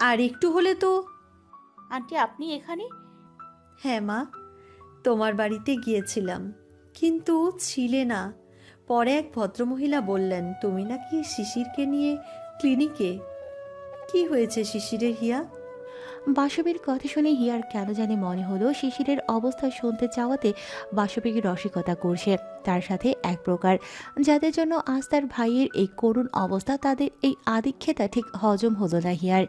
আর একটু হলে তো। আন্টি আপনি এখানে? হ্যাঁ মা, তোমার বাড়িতে গিয়েছিলাম, কিন্তু ছিলে না। পরে এক ভদ্রমহিলা বললেন তুমি নাকি শিশিরকে নিয়ে ক্লিনিকে। কি হয়েছে শিশিরের হিয়া? বাসবীর কথা শুনে হিয়ার কেন জানি মনে হলো শিশিরের অবস্থা শুনতে চাওয়াতে বাসবীকে রসিকতা করছে তার সাথে এক প্রকার। যাদের জন্য আজ তার ভাইয়ের এই করুণ অবস্থা, তাদের এই আদিক্ষেতা ঠিক হজম হলো না হিয়ার।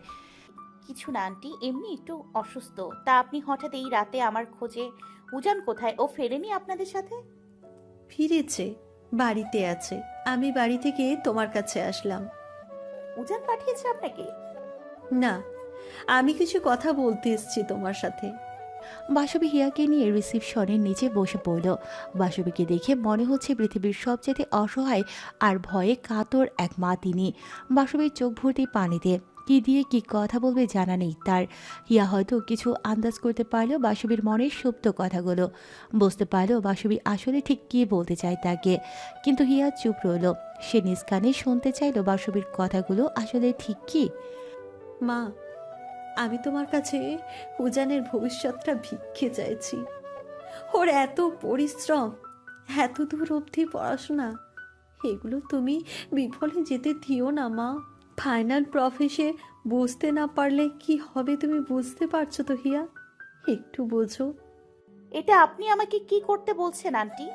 কিছু না আন্টি, এমনি একটু অসুস্থ। তা আপনি হঠাৎ এই রাতে আমার খোঁজে? উজান কোথায়? ও ফেরেনি আপনাদের সাথে? ফিরেছে, বাড়িতে আছে। আমি বাড়ি থেকে তোমার কাছে আসলাম। উজান পাঠিয়েছে আপনাকে? না, আমি কিছু কথা বলতে এসেছি তোমার সাথে। বাসবী হিয়াকে নিয়ে রিসিপশনের নিচে বসে পড়ল। বাসবীকে দেখে মনে হচ্ছে পৃথিবীর সবচেয়ে অসহায় আর ভয়ে কাতর এক মা তিনি। বাসবীর চোখ ভর্তি পানিতে, কি দিয়ে কি কথা বলবে জানা নেই তার। হিয়া হয়তো কিছু আন্দাজ করতে পারলেও বাসবীর মনের সুপ্ত কথাগুলো বুঝতে পারলেও বাসবী আসলে ঠিক কি বলতে চায় তাকে। কিন্তু হিয়া চুপ রইল। সে নিজ কানে শুনতে চাইল বাসবীর কথাগুলো আসলে ঠিক কি। মা, আমি তোমার কাছে উজানের ভবিষ্যৎটা ভিক্ষে চাইছি। ওর এত পরিশ্রম, এত দূর অবধি পড়াশোনা, এগুলো তুমি বিফলে যেতে দিও না মা। ফাইনাল প্রফেসে বুঝতে না পারলে কি হবে তুমি বুঝতে পারছো তো হিয়া? একটু বোঝো। এটা আপনি আমাকে কি করতে বলছেন আন্টি?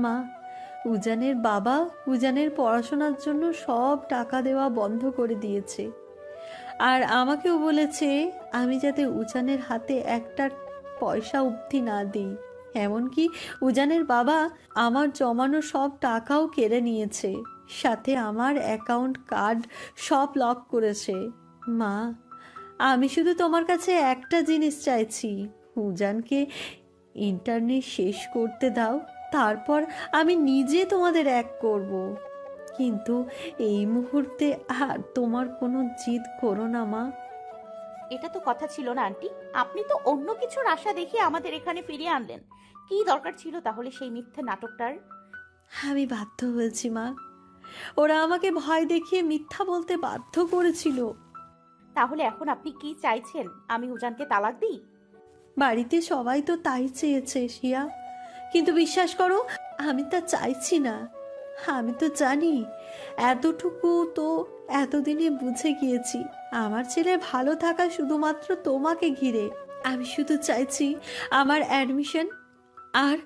মা, উজানের বাবা উজানের পড়াশোনার জন্য সব টাকা দেওয়া বন্ধ করে দিয়েছে, আর আমাকেও বলেছে আমি যাতে উজানের হাতে একটা পয়সা অবধি না দিই। এমনকি উজানের বাবা আমার জমানো সব টাকাও কেড়ে নিয়েছে, সাথে আমার অ্যাকাউন্ট কার্ড সব লক করেছে। মা, আমি শুধু তোমার কাছে একটা জিনিস চাইছি, উজানকে ইন্টারনেট শেষ করতে দাও, তারপর আমি নিজে তোমাদের এক করব। কিন্তু এই মুহূর্তে আর তোমার কোনো জিদ করো না মা। এটা তো কথা ছিল না আন্টি। আপনি তো অন্য কিছুর আশা দেখিয়ে আমাদের এখানে ফিরিয়ে আনলেন। কি দরকার ছিল তাহলে সেই মিথ্যে নাটকটার? আমি বাধ্য হয়েছি মা, ওরা আমাকে ভয় দেখিয়ে মিথ্যা বলতে বাধ্য করেছিল। তাহলে এখন আপনি কি চাইছেন? আমি উজানকে তালাক দিই? বাড়িতে সবাই তো তাই চেয়েছে শিয়া, কিন্তু বিশ্বাস করো আমি তা চাইছি না। আমি তো জানি, এতটুকু তো এতদিনে বুঝে গিয়েছি, আমার ছেলে ভালো থাকা শুধুমাত্র তোমাকে ঘিরে। আমি শুধু চাইছি আমার অ্যাডমিশন আর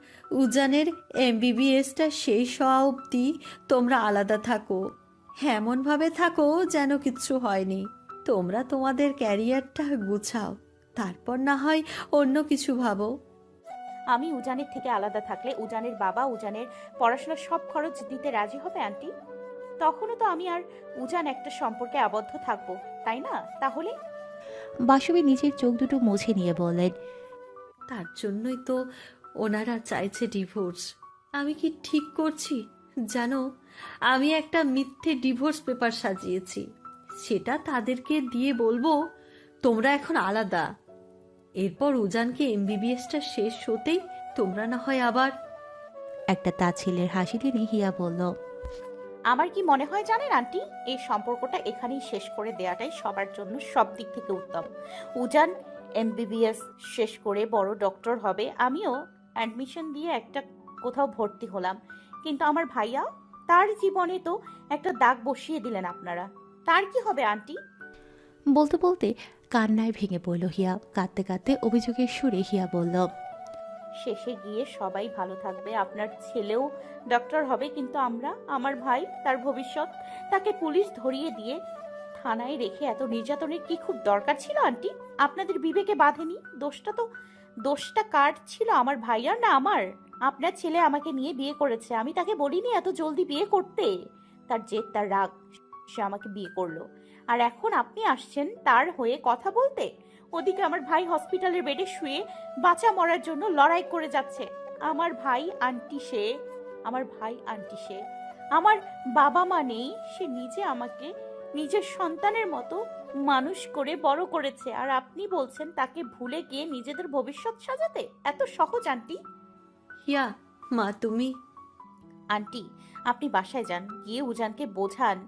উজানের এমবিবিএসটা শেষ হওয়া অবধি তোমরা আলাদা থাকো, এমনভাবে থাকো যেন কিচ্ছু হয়নি। তোমরা তোমাদের ক্যারিয়ারটা গুছাও, তারপর না হয় অন্য কিছু ভাবো। আমি উজানের থেকে আলাদা থাকলে উজানের বাবা উজানের পড়াশোনার সব খরচ দিতে রাজি হবে আন্টি? তখনও তো আমি আর উজান একটা সম্পর্কে আবদ্ধ থাকবো, তাই না? তাহলে বাসবী নিজের চোখ দুটো মুছে নিয়ে বললেন, তার জন্যই তো ওনারা চাইছে ডিভোর্স। আমি কি ঠিক করছি জানো? আমি একটা মিথ্যে ডিভোর্স পেপার সাজিয়েছি, সেটা তাদেরকে দিয়ে বলবো তোমরা এখন আলাদা। এরপর উজানকে এমবিবিএসটা শেষ হতেই তোমরা না হয় আবার। একটা তাচ্ছিল্যের হাসি টেনে হিয়া বলল, আমার কি মনে হয় জানেন আন্টি, এই সম্পর্কটা এখানেই শেষ করে দেওয়াটাই সবার জন্য সব দিক থেকে উত্তম। উজান এমবিবিএস শেষ করে বড় ডক্টর হবে, আমিও অ্যাডমিশন দিয়ে একটা কোথাও ভর্তি হলাম, কিন্তু আমার ভাইয়া, তার জীবনে তো একটা দাগ বসিয়ে দিলেন আপনারা। তার কি হবে আন্টি? বলতে বলতে কান্নায় ভেঙে পড়ল হিয়া। কাঁদতে কাঁদতে অভিযোগের সুরে হিয়া বলল, শেষে গিয়ে সবাই ভালো থাকবে, আপনার ছেলেও ডক্টর হবে, কিন্তু আমরা, আমার ভাই, তার ভবিষ্যৎ, তাকে পুলিশ ধরিয়ে দিয়ে থানায় রেখে এত নির্যাতনের কি খুব দরকার ছিল আন্টি? আপনাদের বিবেকে বাঁধেনি? দোষটা কার ছিল, আমার ভাইয়ার না আমার? আপনার ছেলে আমাকে নিয়ে বিয়ে করেছে, আমি তাকে বলিনি এত জলদি বিয়ে করতে। তার জেদ, তার রাগ, সে আমাকে বিয়ে করলো। আর এখন আপনি আসছেন তার হয়ে কথা বলতে। ওদিকে আমার ভাই হসপিটালের বেডে শুয়ে বাঁচা মরার জন্য লড়াই করে যাচ্ছে। আমার ভাই আন্টি সে, আমার বাবা মা নেই, সে নিজে আমাকে নিজের সন্তানের মতো মানুষ করে বড় করেছে, আর আপনি বলছেন তাকে ভুলে গিয়ে নিজেদের ভবিষ্যৎ সাজাতে? এত সহজ আন্টি? হিয়া মা, তুমি আন্টি, আপনি বাসায় যান, গিয়ে উজানকে বোঝান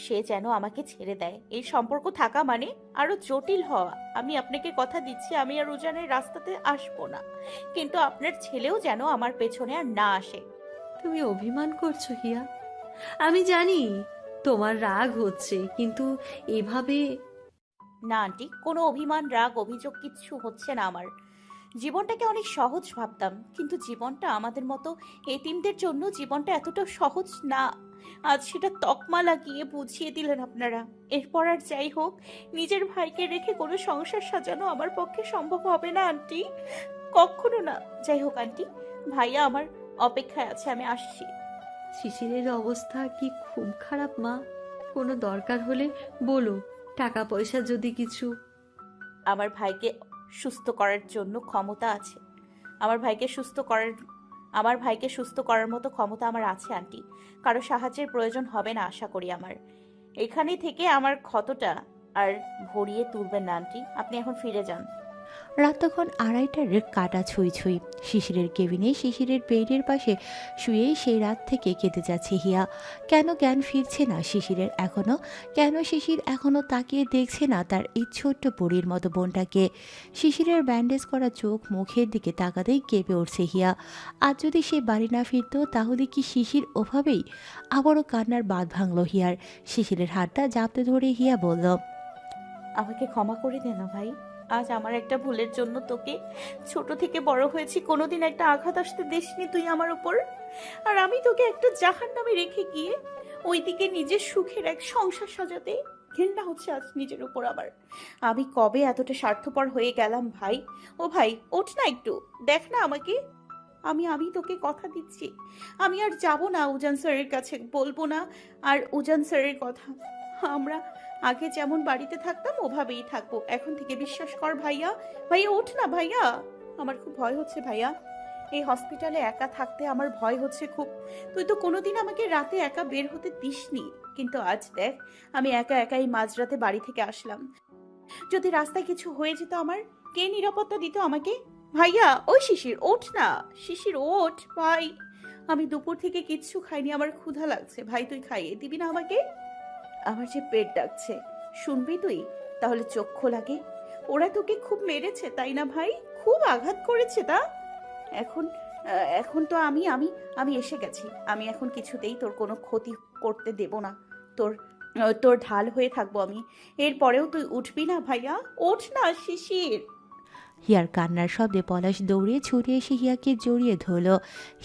সে যেন আমাকে ছেড়ে দেয়। এই সম্পর্ক থাকা মানে আরো জটিল হওয়া। আমি আপনাকে কথা দিচ্ছি আমি আর উজানের রাস্তাতে আসবো না, কিন্তু আপনার ছেলেও যেন আমার পেছনে আর না আসে। তুমি অভিমান করছো হিয়া, আমি জানি তোমার রাগ হচ্ছে, কিন্তু এভাবে না আন্টি, কোনো অভিমান, রাগ, অভিযোগ কিচ্ছু হচ্ছে না আমার। জীবনটাকে অনেক সহজ ভাবতাম, কিন্তু জীবনটা আমাদের মতো এতিমদের জন্য জীবনটা এতটা সহজ না। আজ সেটা তকমা লাগিয়ে বুঝিয়ে দিলেন আপনারা। এরপর আর যাই হোক, নিজের ভাইকে রেখে কোনো সংসার সাজানো আমার পক্ষে সম্ভব হবে না আন্টি, কখনো না। যাই হোক আন্টি, ভাইয়া আমার অপেক্ষায় আছে, আমি আসছি। শিশিরের অবস্থা কি খুব খারাপ মা? কোনো দরকার হলে বলো, টাকা পয়সা যদি কিছু। আমার ভাইকে সুস্থ করার জন্য ক্ষমতা আছে, আমার ভাইকে সুস্থ করার মতো ক্ষমতা আমার আছে আন্টি। কারো সাহায্যের প্রয়োজন হবে না আশা করি আমার। এখানে থেকে আমার ক্ষতটা আর ভরিয়ে তুলবেন না আন্টি, আপনি এখন ফিরে যান। রাত তখন 2:30টার কাটা ছুঁই ছুঁই। শিশিরের কেবিনে শিশিরের বেডের পাশে শুয়েই সেই রাত থেকে কেটে যাচ্ছে হিয়া। কেন জ্ঞান ফিরছে না শিশিরের এখনো? কেন শিশির এখনো তাকিয়ে দেখছে না তার এই ছোট্ট পরীর মতো বোনটাকে? শিশিরের ব্যান্ডেজ করা চোখ মুখের দিকে তাকাতেই কেঁপে উঠছে হিয়া। আজ যদি সে বাড়ি না ফিরত তাহলে কি শিশির ওভাবেই? আবারও কান্নার বাঁধ ভাঙল হিয়ার। শিশিরের হাতটা জাপটে ধরে হিয়া বলল, আমাকে ক্ষমা করে দে না ভাই, আজ আমার একটা ভুলের জন্য তোকে, ছোট থেকে বড় হয়েছি, কোনোদিন একটা আঘাত আসতে দিসনি তুই আমার উপর। আর আমি তোকে একটা জাহান্নামে রেখে গিয়ে ওইদিকে নিজের সুখের এক সংসার সাজাতে ঘৃণা হচ্ছে আজ নিজের উপর আবার। আমি কবে এতটা স্বার্থপর হয়ে গেলাম ভাই? ও ভাই, ওঠ না একটু, দেখ না আমাকে। আমি তোকে কথা দিচ্ছি, আমি আর যাব না উজান স্যারের কাছে, বলবো না আর উজান স্যারের কথা। আমরা আগে যেমন বাড়িতে থাকতাম ওভাবেই থাকবো এখন থেকে, বিশ্বাস কর ভাইয়া। ভাইয়া ওঠ না ভাইয়া, আমার খুব ভয় হচ্ছে ভাইয়া, এই হসপিটালে একা থাকতে আমার ভয় হচ্ছে খুব। তুই তো কোনোদিন আমাকে রাতে একা বের হতে দিসনি, কিন্তু আজ দেখ আমি একা একাই মাঝরাতে বাড়ি থেকে আসলাম। যদি রাস্তায় কিছু হয়ে যেত আমার, কে নিরাপত্তা দিত আমাকে? ভাইয়া ওই শিশির ওঠ না, শিশির ওঠ ভাই, আমি দুপুর থেকে কিচ্ছু খাইনি, আমার ক্ষুধা লাগছে ভাই, তুই খাইয়ে দিবি না আমাকে? আমার যে পেট ডাকছে, শুনবি তুই? তাহলে চোখ খোলাকে, ওরা তোকে খুব মেরেছে তাই না ভাই, খুব আঘাত করেছে তা? এখন এখন তো আমি আমি আমি এসে গেছি, আমি এখন কিছুতেই তোর কোনো ক্ষতি করতে দেব না, তোর তোর ঢাল হয়ে থাকবো আমি। এরপরেও তুই উঠবি না ভাইয়া, ওঠ না শিশির। হিয়ার কান্নার শব্দে পলাশ দৌড়ে ছুটে এসে হিয়াকে জড়িয়ে ধরল।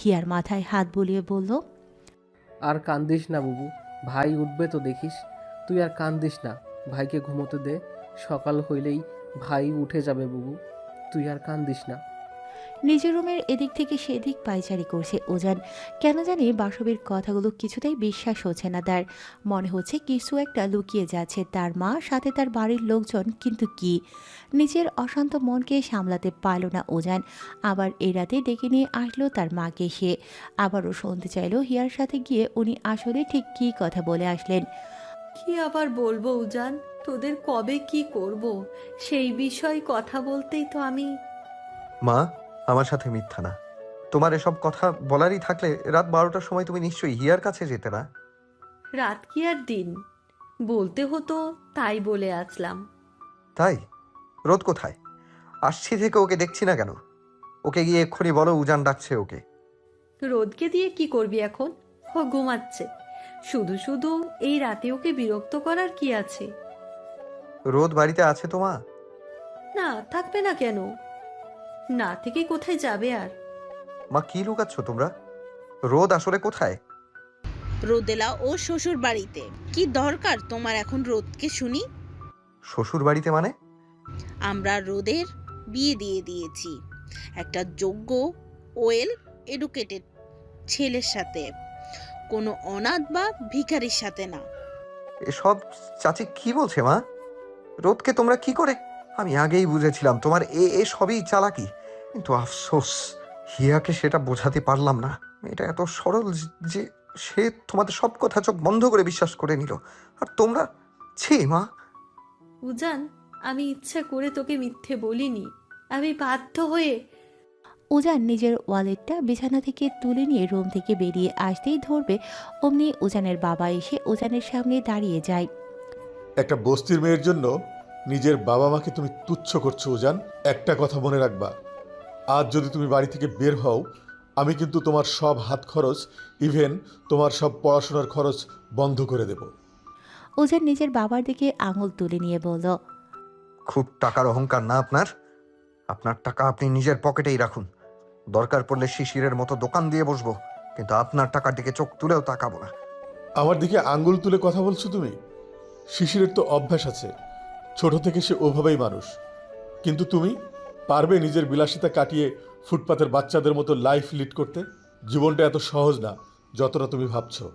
হিয়ার মাথায় হাত বুলিয়ে বলল, আর কান্দিস না বুবু, ভাই উঠবে তো দেখিস। তুই আর কান্দিস না, ভাইকে ঘুমোতে দে, সকাল হইলেই ভাই উঠে যাবে বুবু, তুই আর কান্দিস না। নিজের রুমের এদিক থেকে সেদিক পায়চারি করছে উজান। কেন জানি বাসবের কথাগুলো কিছুতেই বিশ্বাস হচ্ছে না তার। মনে হচ্ছে কিছু একটা লুকিয়ে যাচ্ছে তার মা, সাথে তার বাড়ির লোকজন, কিন্তু কি? নিজের অশান্ত মনকে সামলাতে পারল না উজান। আবার এই রাতে ডেকে নিয়ে আসলো তার মাকে সে। আবারও শুনতে চাইলো হিয়ার সাথে গিয়ে উনি আসলে ঠিক কী কথা বলে আসলেন। কি আবার বলবো উজান, তোদের কবে কি করব সেই বিষয়ে কথা বলতেই তো আমি। মা, আমার সাথে মিথ্যা না। তোমার এসব কথা বলারই থাকলে রাত 12টার সময় তুমি নিশ্চয়ই হিয়ার কাছে যেতে না। রাত কি আর দিন, বলতে হতো তাই বলে আসলাম। তাই? রোদ কোথায়? আসছি থেকে ওকে দেখছি না কেন? ওকে গিয়ে এক্ষুনি বলো উজান ডাকছে ওকে। রোদকে দিয়ে কি করবি এখন? ও ঘুমাচ্ছে, শুধু শুধু এই রাতে ওকে বিরক্ত করার কি আছে? রোদ বাড়িতে আছে তো মা? না থাকবে না কেন, না থেকে কোথায় যাবে আর? মা কি লুকাচ্ছ তোমরা? রোদ আসলে কোথায়? রোদেলা ও শ্বশুর বাড়িতে। কি দরকার তোমার এখন রোদকে শুনি? শ্বশুর বাড়িতে মানে? আমরা রোদের বিয়ে দিয়ে দিয়েছি একটা যোগ্য ওয়েল এডুকেটেড ছেলের সাথে, কোনো অনাথ বা ভিখারির সাথে না। এসব চাচি কি বলছে মা? রোদকে তোমরা কি করে? আমি আগেই বুঝেছিলাম তোমার এ সবই চালাকি, কিন্তু আফসোস হিয়াকে সেটা বোঝাতে পারলাম না। এটা এত সরল যে সে তোমাদের সব কথা চোখ বন্ধ করে বিশ্বাস করে নিল, আর তোমরা ছি মা। উজান, আমি ইচ্ছা করে তোকে মিথ্যে বলিনি, আমি বাধ্য হয়ে। উজান নিজের ওয়ালেটটা বিছানা থেকে তুলে নিয়ে রুম থেকে বেরিয়ে আসতেই ধরবে, অমনি উজানের বাবা এসে উজানের সামনে দাঁড়িয়ে যায়। একটা বস্তির মেয়ের জন্য নিজের বাবা মাকে তুমি তুচ্ছ করছো উজান। একটা কথা মনে রাখবা, আজ যদি তুমি বাড়ি থেকে বের হও, আমি কিন্তু তোমার সব হাত খরচ, ইভেন তোমার সব পড়াশোনার খরচ বন্ধ করে দেব। উজান নিজের বাবার দিকে আঙুল তুলে নিয়ে বলল, খুব টাকার অহংকার না আপনার? আপনার টাকা আপনি নিজের পকেটেই রাখুন। দরকার পড়লে শিশিরের মতো দোকান দিয়ে বসবো, কিন্তু আপনার টাকার দিকে চোখ তুলেও তাকাবো না। আমার দিকে আঙ্গুল তুলে কথা বলছো তুমি? শিশিরের তো অভ্যাস আছে, ছোট থেকে সে ওভাবেই মানুষ। কিন্তু তুমি পারবে নিজের বিলাসিতা কাটিয়ে ফুটপাতের বাচ্চাদের মতো লাইফ লিড করতে? জীবনটা এত সহজ না যতটা তুমি ভাবছো।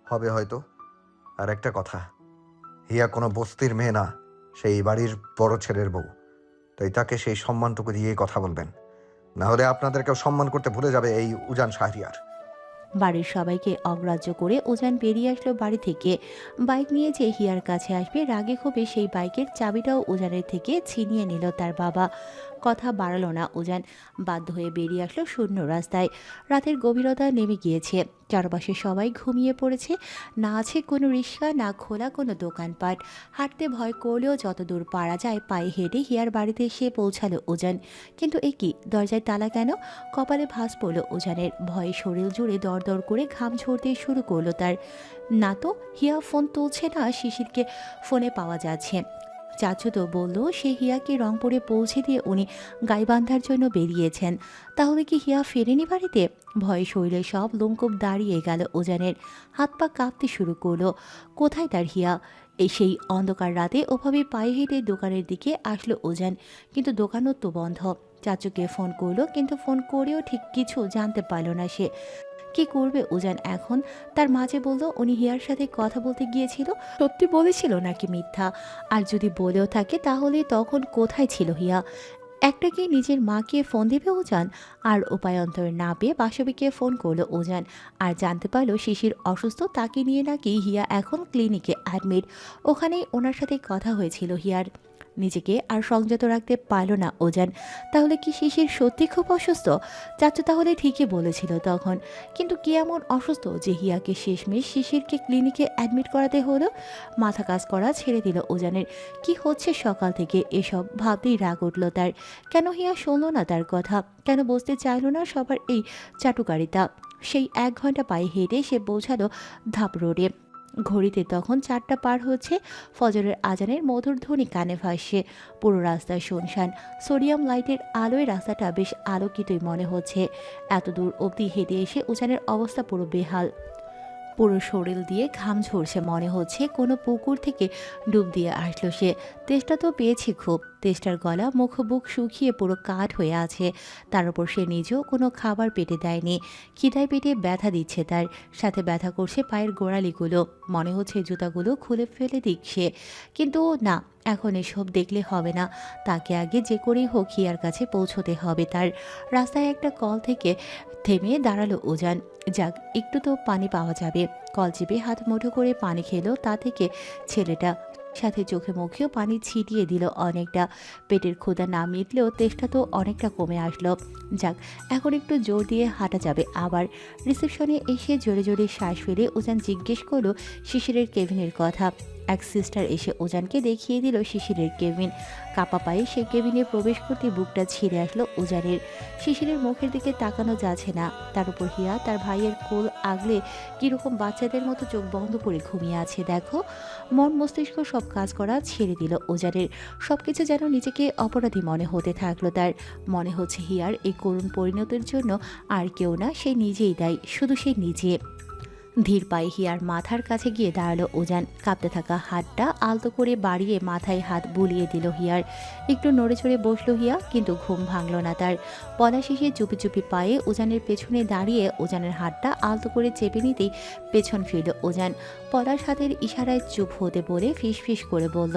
হবে হয়তো। আর একটা কথা, হিয়া কোনো বস্তির মেয়ে না, সেই বাড়ির বড় ছেলের বউ। তাই তাকে সেই সম্মানটুকু দিয়ে কথা বলবেন, না হলে আপনাদেরকেও সম্মান করতে ভুলে যাবে এই উজান শাহরিয়ার। বাড়ির সবাইকে অগ্রাহ্য করে উজান বেরিয়ে আসলো বাড়ি থেকে। বাইক নিয়ে যে হিয়ার কাছে আসবে, রাগে ক্ষোভে সেই বাইকের চাবিটাও উজানের থেকে ছিনিয়ে নিল তার বাবা। কথা বাড়ালো না উজান, বাধ্য হয়ে বেরিয়ে আসলো শূন্য রাস্তায়। রাতের গভীরতা নেমে গিয়েছে, চারপাশে সবাই ঘুমিয়ে পড়েছে। না আছে কোনো রিক্সা, না খোলা কোনো দোকানপাট। হাঁটতে ভয় করলেও যতদূর পারা যায় পায়ে হেঁটে হিয়ার বাড়িতে এসে পৌঁছালো উজান। কিন্তু এ কি, দরজায় তালা কেন? কপালে ভাঁজ পড়ল উজানের, ভয়ে শরীর জুড়ে দরদর করে ঘাম ঝরতে শুরু করলো তার। না তো হিয়া ফোন তুলছে না, শিশিরকে ফোনে পাওয়া যাচ্ছে। চাচু তো বলল সে হিয়াকে রংপুরে পৌঁছে দিয়ে উনি গাইবান্ধার জন্য বেরিয়েছেন। তাহলে কি হিয়া ফেরেনি বাড়িতে? ভয়ে শরীরে সব লোমকূপ দাঁড়িয়ে গেল উজানের, হাত পা কাঁপতে শুরু করলো। কোথায় তার হিয়া? সেই অন্ধকার রাতে ওভাবে পায়ে হেঁটে দোকানের দিকে আসলো উজান, কিন্তু দোকানও তো বন্ধ। চাচুকে ফোন করলো, কিন্তু ফোন করেও ঠিক কিছু জানতে পারল না সে। কি করবে উজান এখন? তার মাঝে বলল উনি হিয়ার সাথে কথা বলতে গিয়েছিল। সত্যি বলেছিল নাকি মিথ্যা? আর যদি বলেও থাকে তাহলে তখন কোথায় ছিল হিয়া? একটা কি নিজের মাকে ফোন দেবে উজান? আর উপায়ন্তর না পেয়ে বাসবীকে ফোন করলো উজান, আর জানতে পারলো শিশির অসুস্থ, তাকে নিয়ে নাকি হিয়া এখন ক্লিনিকে অ্যাডমিট। ওখানেই ওনার সাথে কথা হয়েছিল হিয়ার। নিজেকে আর সংযত রাখতে পারল না ওজান। তাহলে কি শিশির সত্যি খুব অসুস্থ? চাচু তাহলে ঠিকই বলেছিল তখন, কিন্তু কি এমন অসুস্থ যে হিয়াকে শেষমেশ শিশিরকে ক্লিনিকে অ্যাডমিট করাতে হলো? মাথা কাজ করা ছেড়ে দিল ওজানের। কি হচ্ছে সকাল থেকে এসব ভাবতেই রাগ উঠল তার। কেন হিয়া শুনল না তার কথা? কেন বুঝতে চাইল না সবার এই চাটুকারিতা? সেই 1 ঘন্টা পায়ে হেঁটে সে পৌঁছালো ধাপ রোডে। ঘড়িতে তখন 4টা পার হচ্ছে। ফজরের আজানের মধুর ধ্বনি কানে ভাসছে। পুরো রাস্তা শুনশান। সোডিয়াম লাইটের আলোয় রাস্তাটা বেশ আলোকিতই মনে হচ্ছে। এত দূর অবধি হেঁটে এসে উজানের অবস্থা পুরো বেহাল। পুরো শরীর দিয়ে ঘাম ঝরছে, মনে হচ্ছে কোনো পুকুর থেকে ডুব দিয়ে আসলো সে। তেষ্টা তো পেয়েছে খুব। তেষ্টার গলা মুখ বুক শুকিয়ে পুরো কাঠ হয়ে আছে। তার উপর সে নিজেও কোনো খাবার পেটে দেয়নি। খিদায় পেটে ব্যথা দিচ্ছে তার, সাথে ব্যথা করছে পায়ের গোড়ালিগুলো। মনে হচ্ছে জুতাগুলো খুলে ফেলে দিক সে, কিন্তু না, এখন এসব দেখলে হবে না। তাকে আগে যে করেই হোক হিয়ার কাছে পৌঁছতে হবে তার। রাস্তায় একটা কল থেকে থেমে দাঁড়ালো উজান। যাক, একটু তো পানি পাওয়া যাবে। কল চেপে হাত মুঠো করে পানি খেলো তা থেকে ছেলেটা, সাথে চোখে মুখেও পানি ছিটিয়ে দিল অনেকটা। পেটের ক্ষুধা না মিটলেও তেষ্টা তো অনেকটা কমে আসলো। যাক, এখন একটু জোর দিয়ে হাঁটা যাবে আবার। রিসেপশনে এসে জোরে জোরে শ্বাস ফেলে উজান জিজ্ঞেস করলো শিশিরের কেবিনের কথা। এক সিস্টার এসে উজানকে দেখিয়ে দিল শিশিরের কেবিন। কাপা পায়ে সে কেবিনে প্রবেশ করতে বুকটা ছিঁড়ে আসলো উজানের। শিশিরের মুখের দিকে তাকানো যাচ্ছে না। তার উপর হিয়া তার ভাইয়ের কোল আগলে কিরকম বাচ্চাদের মতো চোখ বন্ধ করে ঘুমিয়ে আছে দেখো। মন মস্তিষ্ক সব কাজ করা ছেড়ে দিল উজানের। সবকিছু যেন নিজেকে অপরাধী মনে হতে থাকলো তার। মনে হচ্ছে হিয়ার এই করুণ পরিণতির জন্য আর কেউ না, সে নিজেই দায়ী, শুধু সে নিজে। ধীর পায়ে হিয়ার মাথার কাছে গিয়ে দাঁড়ালো উজান। কাঁপতে থাকা হাতটা আলতো করে বাড়িয়ে মাথায় হাত বুলিয়ে দিল হিয়ার। একটু নড়ে চড়ে বসলো হিয়া, কিন্তু ঘুম ভাঙল না তার। পলা শেষে চুপি চুপি পায়ে উজানের পেছনে দাঁড়িয়ে উজানের হাতটা আলতো করে চেপে নিতেই পেছন ফিরল উজান। পলাশ হাতের ইশারায় চুপ হতে বলে ফিস ফিস করে বলল,